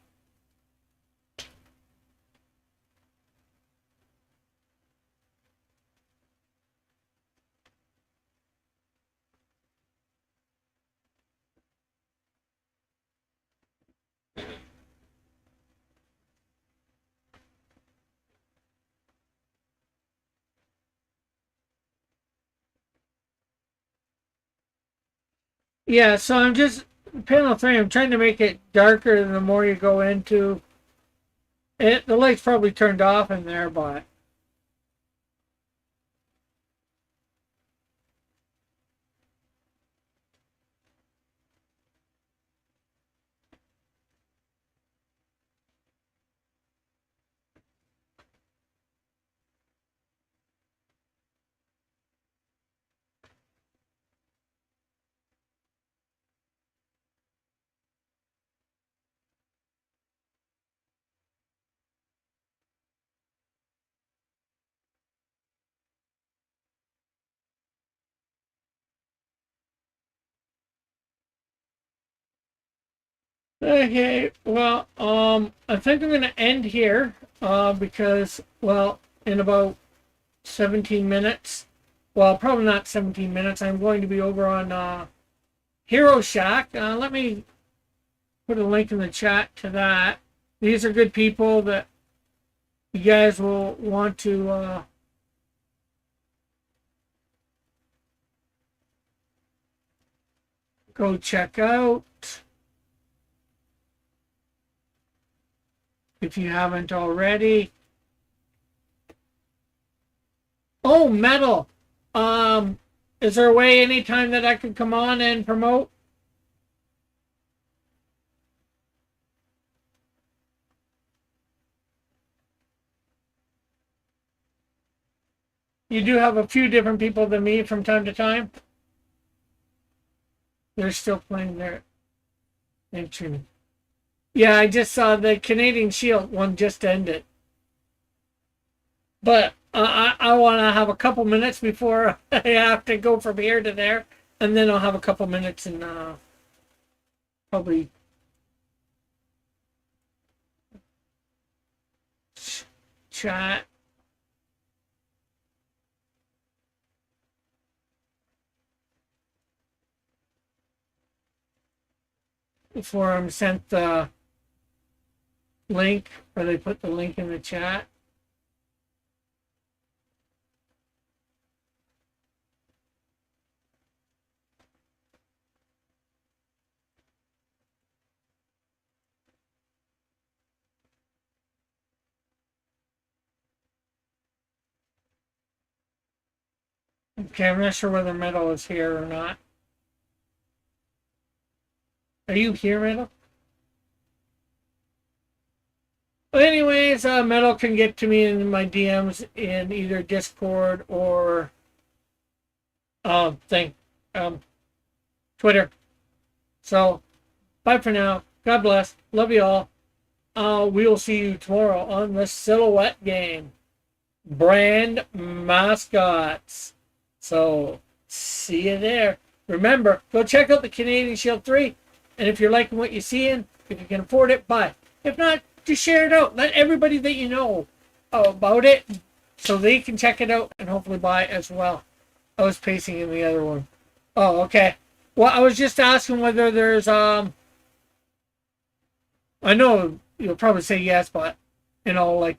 yeah, so I'm just panel 3. I'm trying to make it darker the more you go into it. The light's probably turned off in there, but Okay, well, I think I'm gonna end here, because, well, in about 17 minutes, well, probably not 17 minutes, I'm going to be over on, Hero Shack. Let me put a link in the chat to that. These are good people that you guys will want to, go check out if you haven't already. Oh, Metal. Is there a way anytime that I could come on and promote? You do have a few different people than me from time to time. They're still playing their entry. Yeah, I just saw the Canadian Shield one just ended. But I want to have a couple minutes before I have to go from here to there. And then I'll have a couple minutes in probably chat. Before I'm sent the link, or they put the link in the chat. Okay, I'm not sure whether Metal is here or not. Are you here, Metal? But anyways, Metal can get to me in my DMs in either Discord or Twitter. So, bye for now. God bless. Love you all. We will see you tomorrow on the Silhouette game. Brand mascots. So, see you there. Remember, go check out the Canadian Shield 3. And if you're liking what you're seeing, if you can afford it, buy. If not, just share it out. Let everybody that you know about it so they can check it out and hopefully buy as well. I was pacing in the other one. Oh, okay. Well, I was just asking whether there's I know you'll probably say yes, but like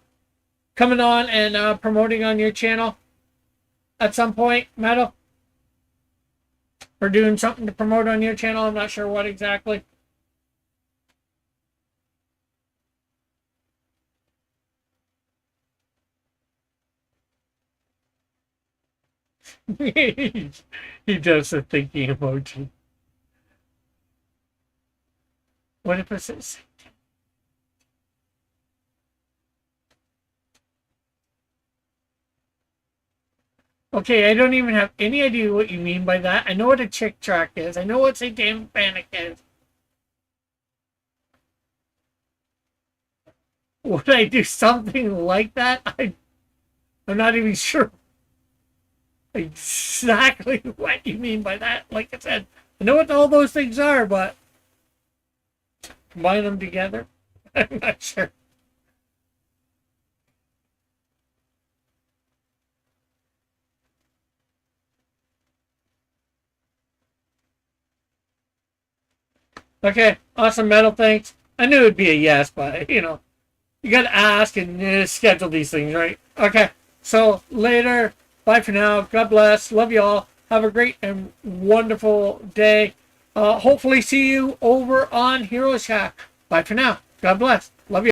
coming on and promoting on your channel at some point, Metal, or doing something to promote on your channel. I'm not sure what exactly. He does the thinking emoji. What if it says? Okay, I don't even have any idea what you mean by that. I know what a chick track is. I know what Satanic Panic is. Would I do something like that? I'm not even sure exactly what you mean by that. Like I said, I know what all those things are, but combine them together? I'm not sure. Okay, awesome, Metal, thanks. I knew it'd be a yes, but, you gotta ask and schedule these things, right? Okay, so later. Bye for now. God bless. Love you all. Have a great and wonderful day. Hopefully see you over on Hero Shack. Bye for now. God bless.